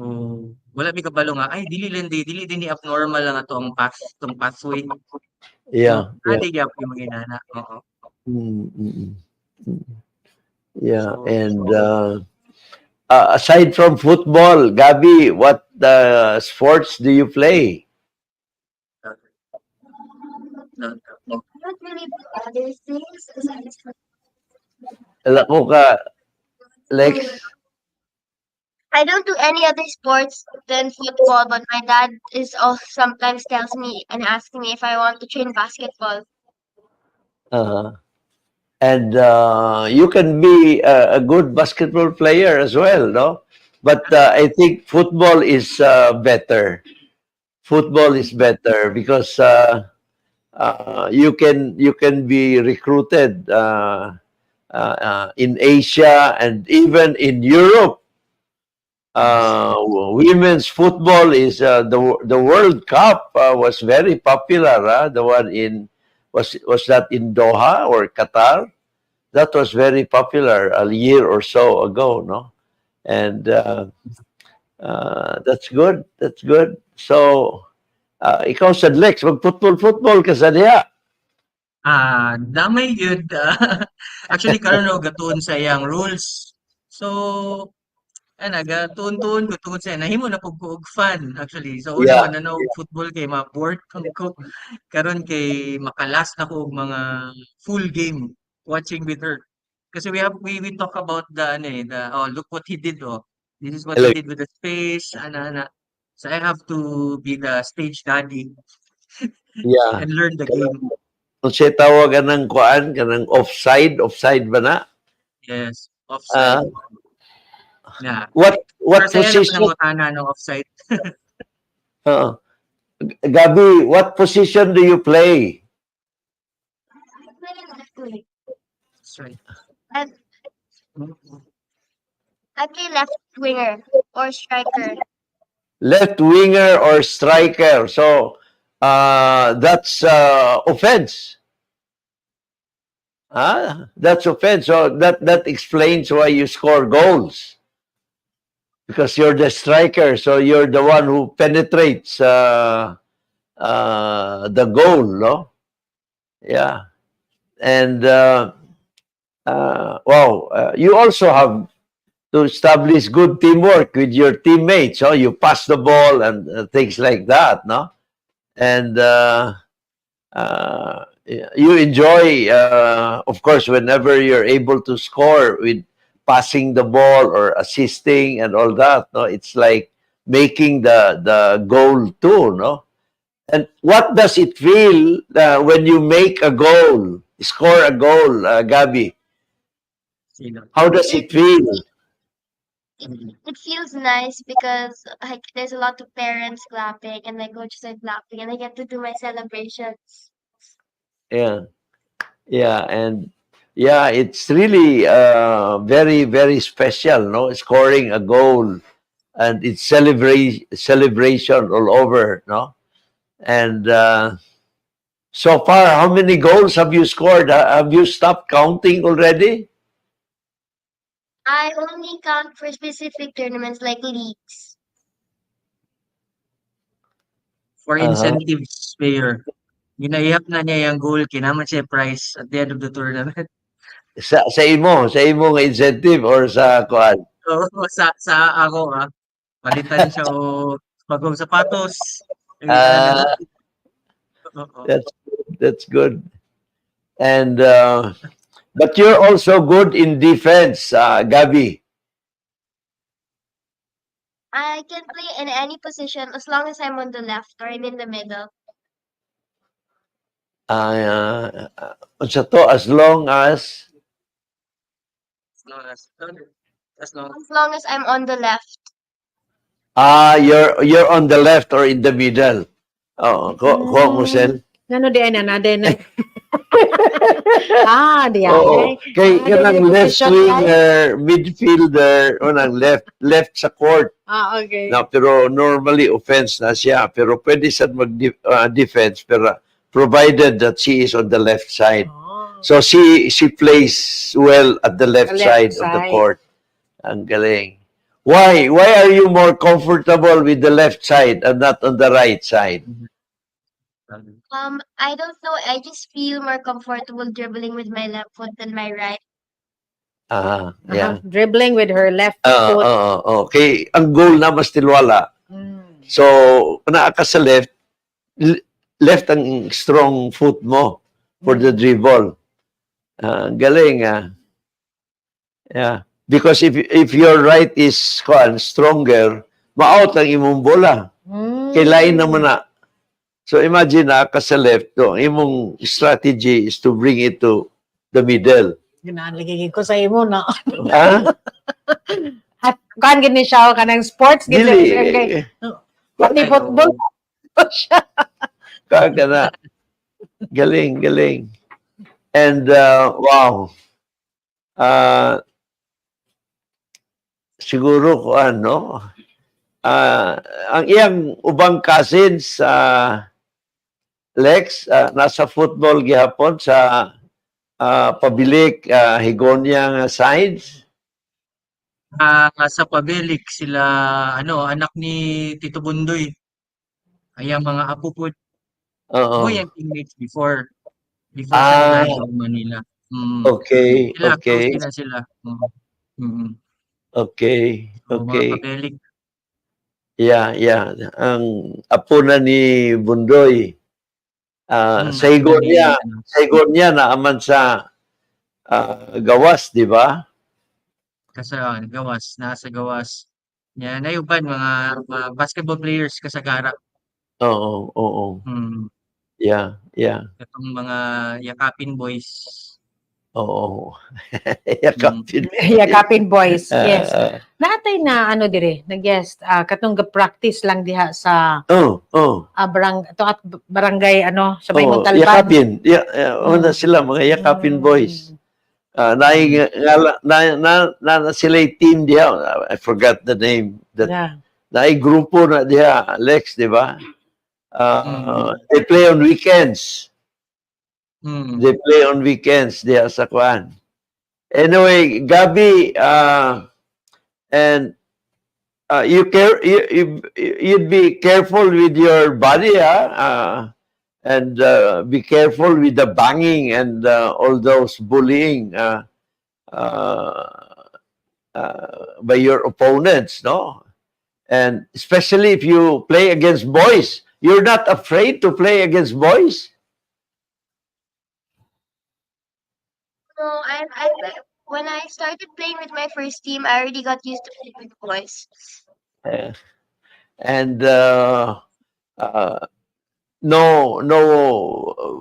wala mi kabalo nga, ay, dili din ni abnormal lang ato ang tong pathway. No, Yeah, yeah. adi gyap yung mga inana. Oo. Mm, mm, mm. Mm. Yeah, So, and aside from football, Gabby, what sports do you play? uh, Not really do other things besides Alam mo ka, Lex? I don't do any other sports than football, but my dad is also sometimes tells me and asks me if I want to train basketball. Uh, and you can be a good basketball player as well, no? But I think football is better. Football is better because you can be recruited in Asia and even in Europe. Women's football is the World Cup was very popular. The one in was that in Doha or Qatar? That was very popular a year or so ago, no? And that's good. That's good. So, ikaw sa Lex, mag-football ka sa diha. damay yun. Actually, karon og gatuon sa iyang rules. So, gatuon-tuon ko tungod sa nahimo na pug ko og fan actually. So una Yeah. man nanaw og football kay ma-bored ko. Karon kay makalas na ko og mga full game watching with her. Kasi we talk about look what he did, oh. This is what he did with the space, ana. So I have to be the stage daddy Yeah. and learn the game. Kung siya tawagan ng kuan, kanang offside ba na? Yes, Ah, offside. Yeah. what Pero saya naman position? ang utana ng offside. Uh, Gabby, what position do you play? I play left wing. That's right. I, I play left winger or striker. Left winger or striker? So that's offense. That's offense. So that explains why you score goals. Because you're the striker, so you're the one who penetrates the goal, no? Yeah. And wow, you also have to establish good teamwork with your teammates. So you pass the ball and things like that, no? And you enjoy, of course, whenever you're able to score with passing the ball or assisting and all that. No, it's like making the goal too, no? And what does it feel when you make a goal, score a goal, Gabby? Sino? How does it feel? It feels nice because like there's a lot of parents clapping and my coaches are clapping and I get to do my celebrations. Yeah, yeah, and yeah, it's really very, very special, no? Scoring a goal and it's celebration all over, no? And so far, how many goals have you scored? Have you stopped counting already? I only count for specific tournaments like leagues. For Uh-huh. incentives, Mayor. Ginayap na niya yung goal, kinaman siya prize at the end of the tournament. Sa imo nga incentive or sa kuan? So, sa ako, palitan siya o bagong sapatos. Yung Ah, inana. Oo. that's good. And but you're also good in defense, Gabby. I can play in any position as long as I'm on the left or I'm in the middle. Unsa to, as long as As long As long as I'm on the left. you're on the left or in the middle. Oh, ko mo sel. Ngano di ay na na. Di Oo. ay. Kay Ah, kanang dili left position, winger, midfielder, o nang left sa court. Okay. Na pero normally offense na siya, pero pwede sa mag defense pero provided that she is on the left side. Oh, So she plays well at the left the left side of the side. court. Ang galing. Why are you more comfortable with the left side and not on the right side? I don't know. I just feel more comfortable dribbling with my left foot than my right. Yeah. Dribbling with her left foot. Okay. Ang goal na mas tilwala. Mm. So, kana ka sa left, left ang strong foot mo for the dribble. Galing Yeah. Because if your right is stronger, ma-out ang imong bola. Kailain naman na. So imagine ka sa left, imong strategy is to bring it to the middle. Ginalagay ko sa imo na. Ha? At kan gini siya kanang sports gid Dili. pati football siya. Kaga na. Galing, galing. And wow. Siguro ko ang iyang ubang cousins Lex nasa football gihapon sa pabilik Hegonia nga sides. Sa pabilik sila, anak ni Tito Bundoy. Ay, ang mga apo po, Oo. mo yung teammates before siya nag Manila. Okay, Sila, close okay. sila sila. Okay, So, mga okay. pabilik. Yeah. Ang apo na ni Bundoy, sa Apo na Hegonia na aman sa gawas, di ba? nasa gawas. Yan, nayuban, mga basketball players kasagara. Oo. Yeah. Itong mga yakapin boys. Oo. Yakapin. Yakapin boys. Yes. Natay na dire, nag-guest katong practice lang diha sa at barangay sa Maymong Talbad. Yakapin. Una sila mga yakapin boys. Na sila team diha. I forgot the name. Naay grupo na diha, Alex, di ba? They play on weekends. They play on weekends diha sa kuan. Anyway, Gabby, and you'd be careful with your body, and be careful with the banging and all those bullying by your opponents, no? And especially if you play against boys, you're not afraid to play against boys? No, when I started playing with my first team, I already got used to playing with boys. And no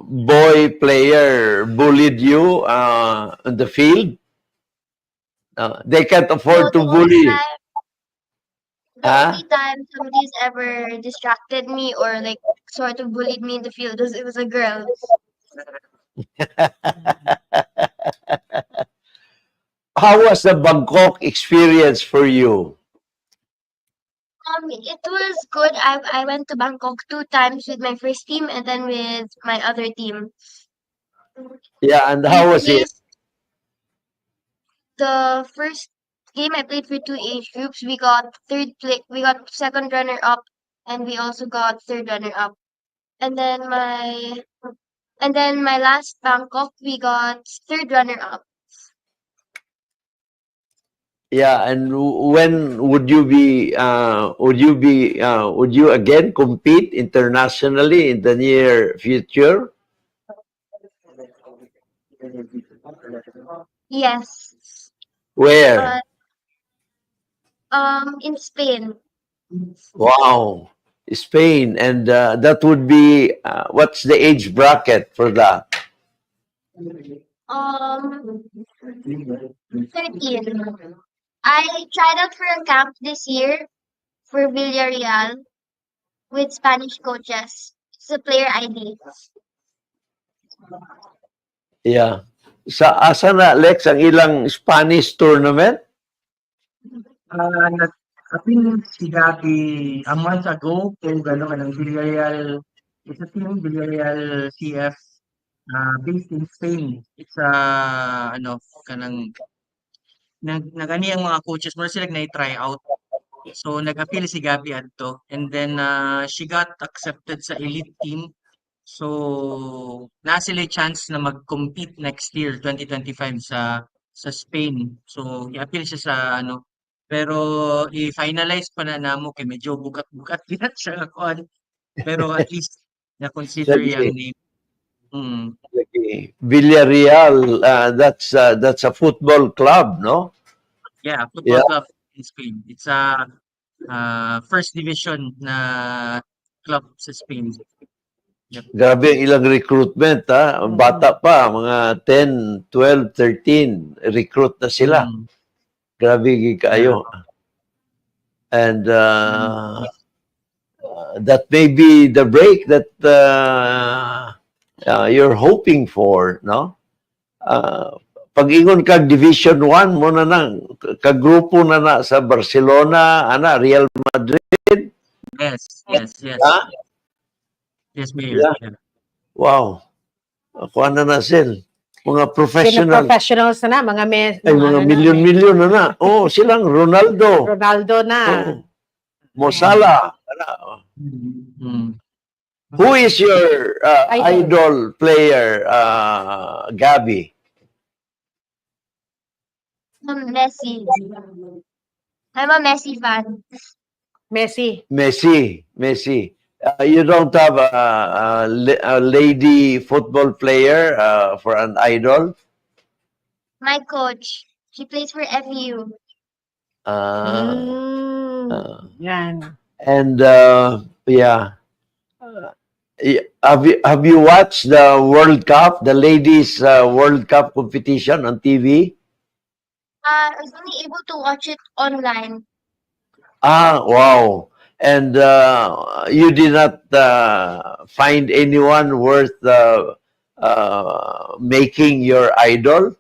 boy player bullied you on the field? They can't afford to bully. The only time somebody's ever distracted me or like sort of bullied me in the field was it was a girl. How was the Bangkok experience for you? It was good. I went to Bangkok 2 times with my first team and then with my other team. Yeah, and how was it? The first game I played for 2 age groups, we got second runner up and we also got third runner up. And then my last Bangkok we got third runner up. Yeah, and when would you again compete internationally in the near future? Yes. Where? In Spain. Wow, Spain, and that would be what's the age bracket for that? 13. I tried out for a camp this year for Villarreal with Spanish coaches. It's a player ID. Yeah. Asa na, Lex, ang ilang Spanish tournament? Nag-apin si Gabby a month ago kung gano'n ng Villarreal It's a team, Villarreal CF, based in Spain. It's ano, kanang, nag-ani ang mga coaches mo sila na-try out. So, nag-appeal si Gabby adto. And then, she got accepted sa elite team. So, na sila chance na mag-compete next year, 2025 sa Spain. So, i-appeal siya sa ano. Pero, i-finalize pa na namo kay medyo bugat-bugat din siya kuan. Pero at least na-consider Sige, yung name. Mm. sige. Villarreal, that's a football club, no? Yeah, Yeah, football club in Spain. It's a first division na club sa Spain. Yep. grabe ang ilang recruitment, ha? Bata pa, mga 10, 12, 13, recruit na sila. Mm. Grabe Yeah. kayo. And Mm. that may be the break that you're hoping for, no? Pag-ingon kag Division 1 mo na nang kagrupo na sa Barcelona, Real Madrid, Yes, yes, yes. ha? Yes, Mayor. Yeah. Yeah. Wow. Ako na sila. Mga Sino professional. professionals na mga Ay, mga milyon-milyon na. Oh, silang Ronaldo. Ronaldo na. Oh, Mo Salah. Mm. Who is your idol player, Gabby? Messi. I'm a Messi fan. Messi. Messi. You don't have a lady football player for an idol? My coach. She plays for FU. Yan. And yeah. Have you watched the World Cup, the ladies World Cup competition on TV? I was only able to watch it online. Wow. And you did not find anyone worth making your idol?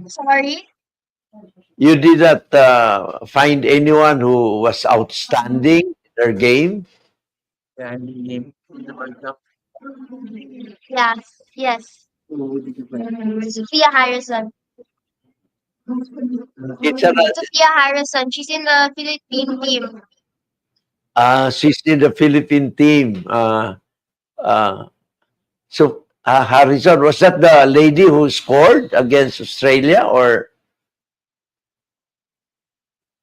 Sorry? You did not find anyone who was outstanding in their game? Yeah, and the name in the World Cup. Yes. Who did you play? Sophia Harrison. It's an, Sophia Harrison. She's in the Philippine team. she's in the Philippine team. So Harrison, was that the lady who scored against Australia, or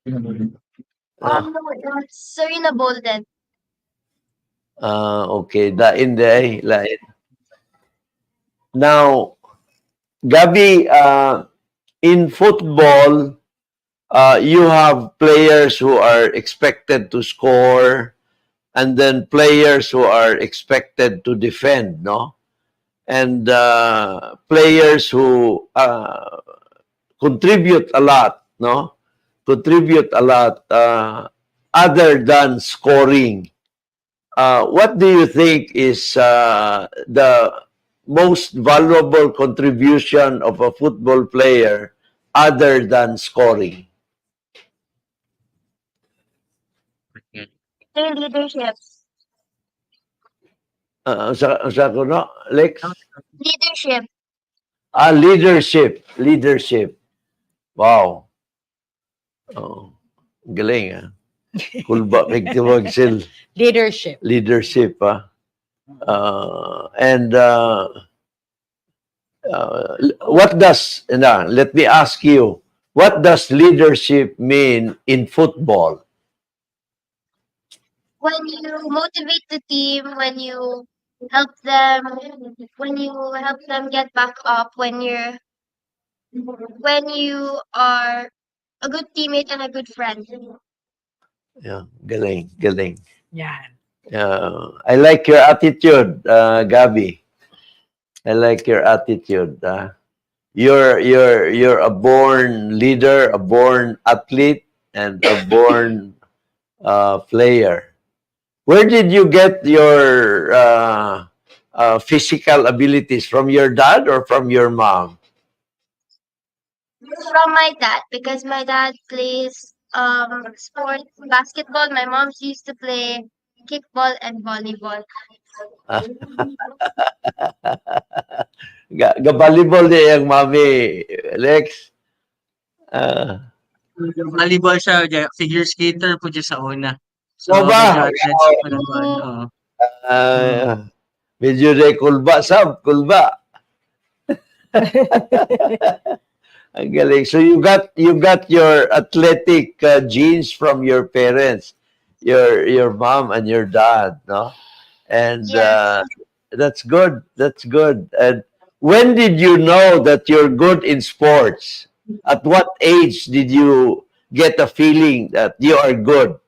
No, that's Serena Bolden. okay, in the like, now, Gabby, in football, you have players who are expected to score, and then players who are expected to defend, no? And players who contribute a lot, no? Contribute a lot other than scoring. What do you think is the most valuable contribution of a football player other than scoring? Their leadership. Sa ko, no, Lex? Leadership. Leadership. Wow. Oh, galing, ah. Kulba kay tiwag sil. Leadership. Ah. And what does, let me ask you, what does leadership mean in football? When you motivate the team, when you help them, get back up, when you are a good teammate and a good friend. Yeah, galing. Yan. I like your attitude, Gabby. I like your attitude. You're a born leader, a born athlete, and a born player. Where did you get your physical abilities? From your dad or from your mom? From my dad, because my dad plays sport basketball. My mom used to play kickball and volleyball. Ga-volleyball niya yung mami, Lex. Ah, Volleyball siya, figure skater po siya sa una. So, mo ba? medyo athletic pa lang kuan, Mm, oo. Ah, medyo de kulba, Sab, kulba. Ang galing. So you got your athletic genes from your parents, your mom and your dad, no? And yes. that's good. That's good. And when did you know that you're good in sports? At what age did you get a feeling that you are good?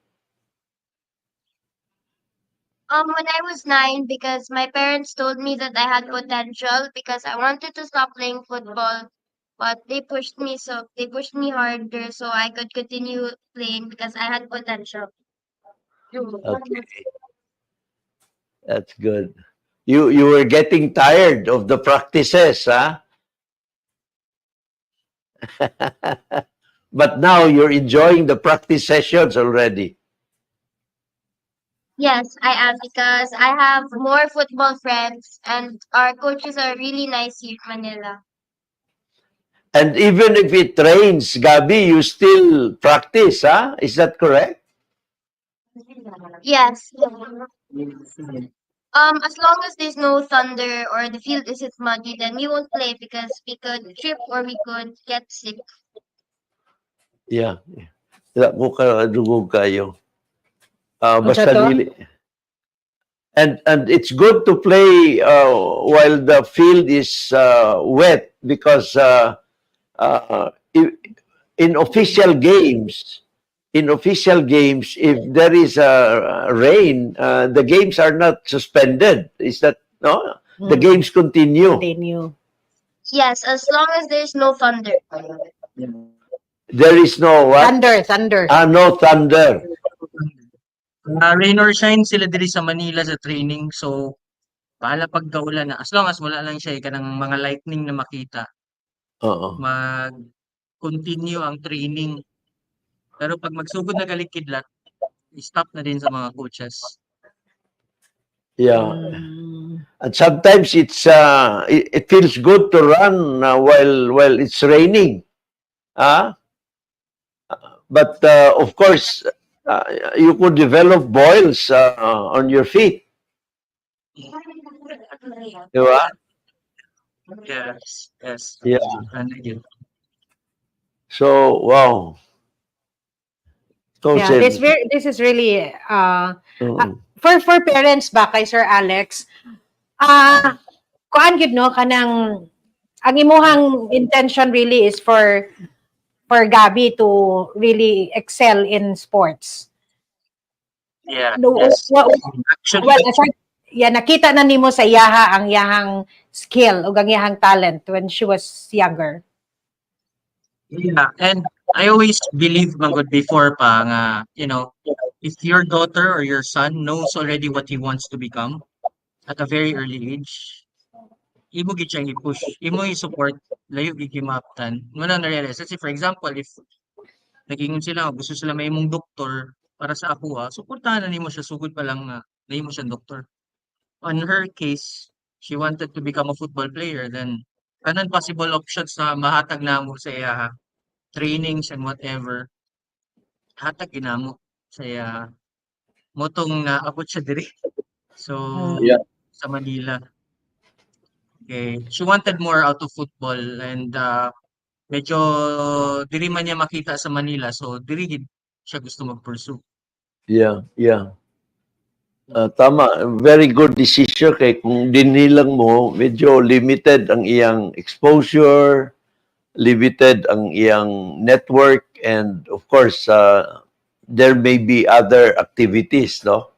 When I was 9, because my parents told me that I had potential because I wanted to stop playing football, but they pushed me harder so I could continue playing because I had potential. Okay, that's good. You were getting tired of the practices, huh? But now you're enjoying the practice sessions already. Yes, I am because I have more football friends and our coaches are really nice here in Manila. And even if it rains, Gabby, you still practice, huh? Is that correct? Yes. As long as there's no thunder or the field isn't muddy, then we won't play because we could trip or we could get sick. Yeah. Wala ko kadugog kayo. Unsa Basta to? dili. And it's good to play while the field is wet because in official games, if there is a rain, the games are not suspended. Is that no? The Hmm, games continue. continue. Yes, as long as there's no thunder. There is no what? Thunder. No thunder. Rain or shine sila diri sa Manila sa training. So, bahala pag kaulan na. As long as wala lang siya kanang mga lightning na makita, Oo. mag-continue ang training. Pero pag magsugod na galikidlat, stop na din sa mga coaches. Yeah. Mm. And sometimes it feels good to run while it's raining. Ah, but of course uh, you could develop boils on your feet, di ba? Yes, yes. Yeah. Ano yun? So wow. Yeah, Concept. this is really Oo. for parents ba kay Sir Alex. Kuan gid no kanang ang imuhang intention really is for Gabby to really excel in sports. Yeah, No, yes. well, Actually, aside, yeah, nakita na nimo sa iyaha ang iyahang skill o ang iyahang talent when she was younger. yeah. And I always believe man good before pa nga, if your daughter or your son knows already what he wants to become at a very early age, imo gid siyang i-push, imo i-support, layo gid himaptan. Mo na na-realize. Let's say for example, if nag-ingon sila nga gusto sila mahimong doktor, para sa ako suportahan na nimo siya sugod pa lang na nahimo siyang doktor. On her case, she wanted to become a football player, then kanan possible options na mahatag namo sa iya, trainings and whatever, hatag ginamo sa iya. Motong naabot siya diri. So, Mm. sa Manila. Okay. She wanted more out of football and medyo diri man niya makita sa Manila. So, diri gid siya gusto mag-pursue. Yeah, yeah. Tama, very good decision kay kung dinilang mo, medyo limited ang iyang exposure, limited ang iyang network, and of course, there may be other activities, no,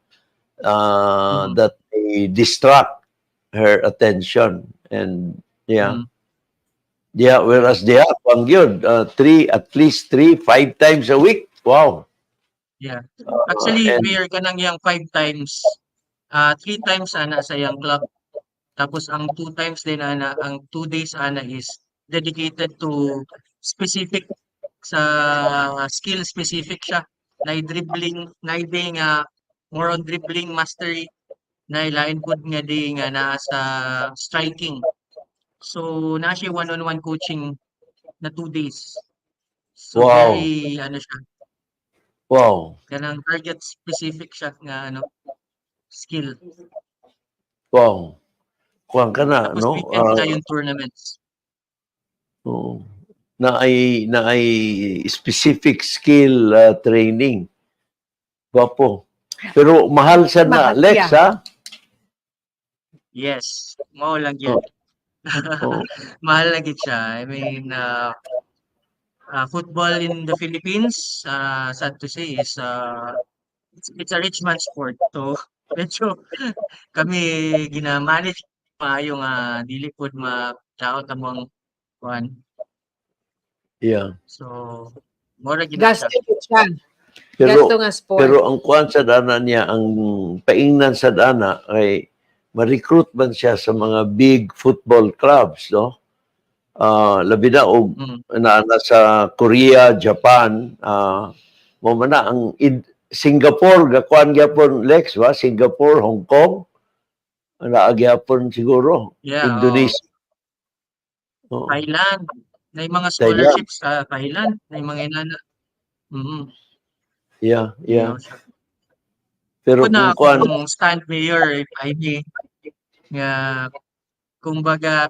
Mm. that may distract her attention. And yeah, Mm. yeah. Whereas pang yun, at least 5 times a week. Wow. Yeah. Actually, And Mayor, kanang yang 5 times, 3 times ana sa yang club. Tapos ang 2 times din ana, ang 2 days ana is dedicated to specific sa skill specific siya. Nay dribbling, nay nga more on dribbling mastery na ilain pud nga di nga naa sa striking. So naa siya one-on-one coaching na 2 days. So Wow. very ano siya, Wow. kanang target specific siya nga ano skill. Wow. Kuwan ka na, Tapos no? weekend siya yung tournaments. Oo. Na ay specific skill training. Gwapo. Pero mahal siya na. Mahal, Lex, yeah. ha? Yes, mao lang Oh, yun. oh. Mahal lang gid siya. I mean, football in the Philippines, sad to say, is it's a rich man's sport. So, medyo kami gina-manage maayo nga dili pod ma-daot among kuan. Yeah. So, mora gid Gasto siya. yun siya. Pero Gasto nga sport. pero ang kuan sa dana niya, ang paingnan sa dana ay ma-recruit man siya sa mga big football clubs, no? Labi na og Mm. na sa Korea, Japan, mo man na ang Singapore, gakuan gyapon Lex, ba? Singapore, Hong Kong, naa gyapon siguro. Yeah, Indonesia. Oh, Thailand. May mga Thailand. scholarships sa Thailand. May mga inana. Yeah, yeah. Mao siya. Pero Na kung kuan, akong stand mayor if I may nga kumbaga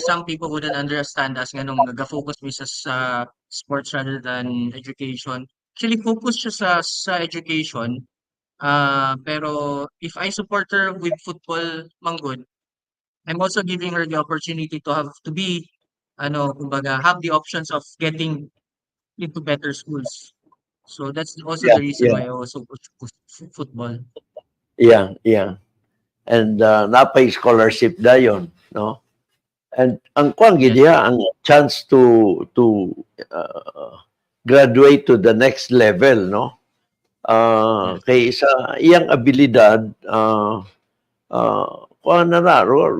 some people wouldn't understand us nga nung naga-focus mi sa sports rather than education. Actually focus siya sa education. Pero if I support her with football manggod, I'm also giving her the opportunity to be kumbaga have the options of getting into better schools. So that's also yeah, the reason yeah, why I also push football. yeah, yeah. And napay scholarship dayon, no? And ang kuan gid Yes. niya, ang chance to graduate to the next level, no? Yes. Kay sa iyang abilidad, kuan na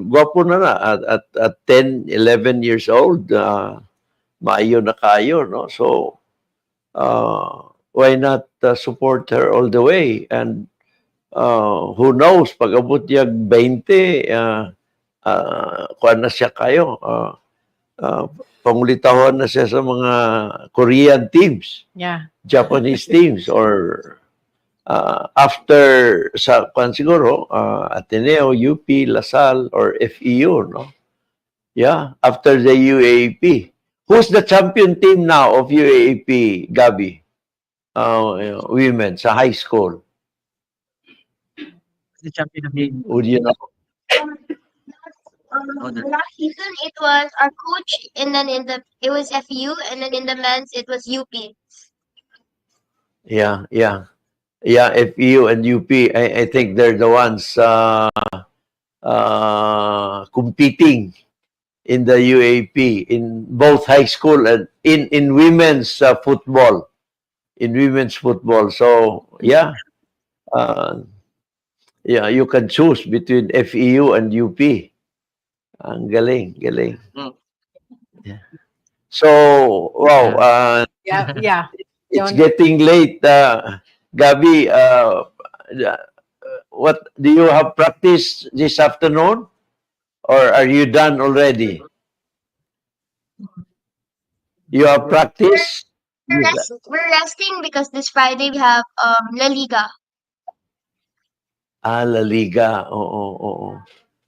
gwapo na at 10, 11 years old, maayo na kayo, no? So, why not support her all the way? And who knows, pag abot niya 20, kuan na siya kayo, pangulitahon na siya sa mga Korean teams, Yeah. Japanese teams, or after sa kuan siguro, Ateneo, UP, LaSalle, or FEU, no? Yeah, after the UAAP. Who's the champion team now of UAAP, Gabby? Women sa high school. The champion of the Would you know? Last season it was our coach, and then it was FU, and then in the men's it was UP. Yeah, yeah. Yeah, FEU and UP, I think they're the ones competing in the UAP in both high school and in women's football. In women's football. So, yeah. Yeah, you can choose between FEU and UP. Ang galing, galing. Mm. Yeah. So, wow, Yeah. Yeah. it's Don't- getting late. Gabby, what do you have practice this afternoon, or are you done already? You have practice? We're resting because this Friday we have La Liga. La Liga. Oo.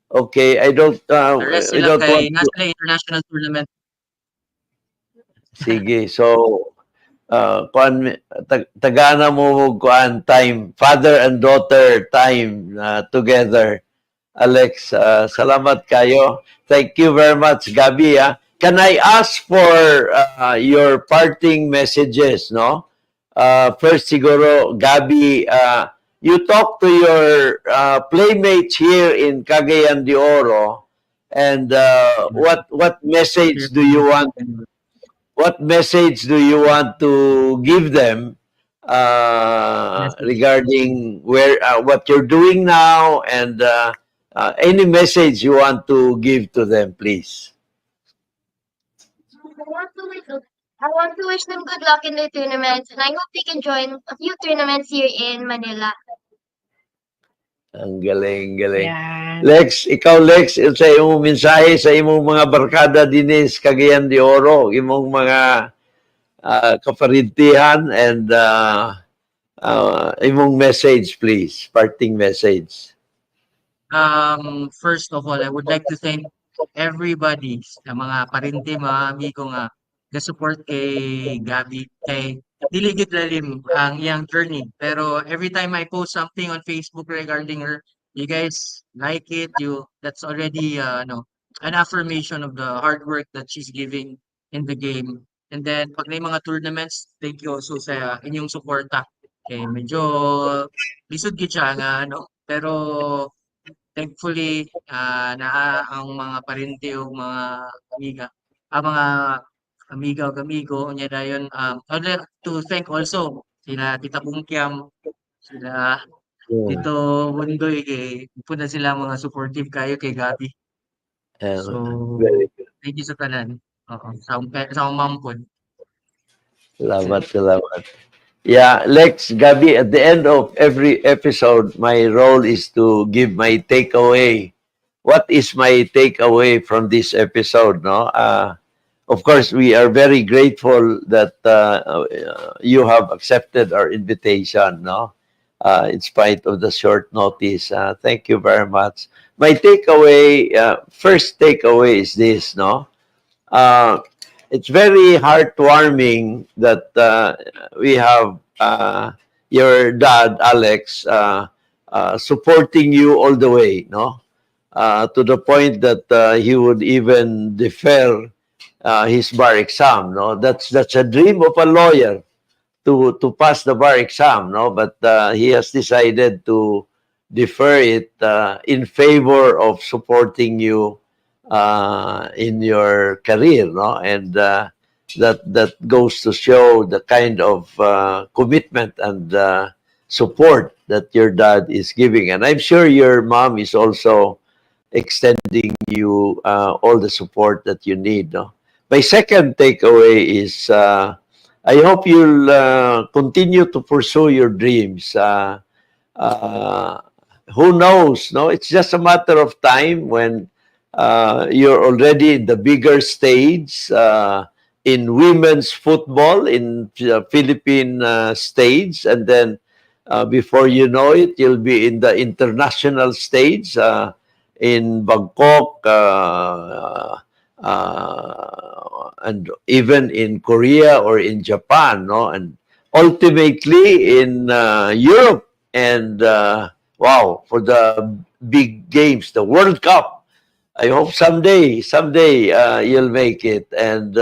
Okay, I don't The rest I sila don't want kay to. nasa international tournament. Sige. So, kuan tagana mo kuan time, father and daughter time together. Alex, salamat kayo. Thank you very much, Gabby. Can I ask for your parting messages, no? First siguro, Gabby, you talk to your playmates here in Cagayan de Oro, and what message do you want? What message do you want to give them regarding what you're doing now, and any message you want to give to them, please? I want to wish them good luck in their tournaments, and I hope they can join a few tournaments here in Manila. Ang galing. Yan. Lex, ikaw Lex, sa imong mensahe sa imong mga barkada dinis Cagayan de Oro, imong mga kaparintihan and imong message please, parting message. First of all, I would like to thank everybody, sa mga parente, mga amigo nga, the support kay Gabby, kay dili gid lalim ang iyang journey. Pero every time I post something on Facebook regarding her, you guys like it, that's already an affirmation of the hard work that she's giving in the game. And then pag may mga tournaments, thank you also sa inyong suporta. Okay, medyo lisod gid siya nga pero thankfully, naa ang mga parente o mga amiga, mga amiga o amigo niya dayon. I'd like to thank also sila Tita Bungkiam, sila Yeah. Tito Bundoy, kay puna sila mga supportive kayo kay Gabby. So, Very good. thank you sa tanan. Oo, sa umampon. Salamat. Yeah, Lex, Gabby, at the end of every episode, my role is to give my takeaway. What is my takeaway from this episode? No, of course, we are very grateful that you have accepted our invitation. No, in spite of the short notice, thank you very much. My takeaway, first takeaway is this. No, it's very heartwarming that we have your dad, Alex, supporting you all the way, no? To the point that he would even defer his bar exam, no? That's a dream of a lawyer to pass the bar exam, no? But he has decided to defer it in favor of supporting you in your career, no? And that goes to show the kind of commitment and support that your dad is giving. And I'm sure your mom is also extending you all the support that you need, no? My second takeaway is I hope you'll continue to pursue your dreams. Who knows, no? It's just a matter of time when you're already in the bigger stage in women's football in the Philippine stage, and then before you know it, you'll be in the international stage in Bangkok and even in Korea or in Japan, no, and ultimately in Europe and wow, for the big games, the World Cup. I hope someday you'll make it, and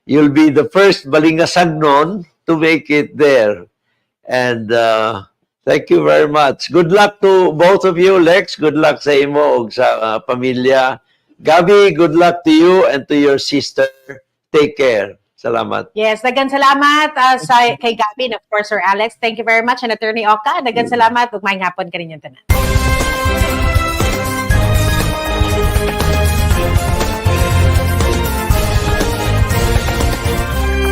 you'll be the first Balingasagnon to make it there. And thank you very much. Good luck to both of you, Lex. Good luck sa imo ug sa pamilya. Gabby, good luck to you and to your sister. Take care. Salamat. Yes, dagan salamat kay Gabby and of course Sir Alex. Thank you very much, and Attorney Oka. Dagan salamat ug maayong hapon kaninyong tanan.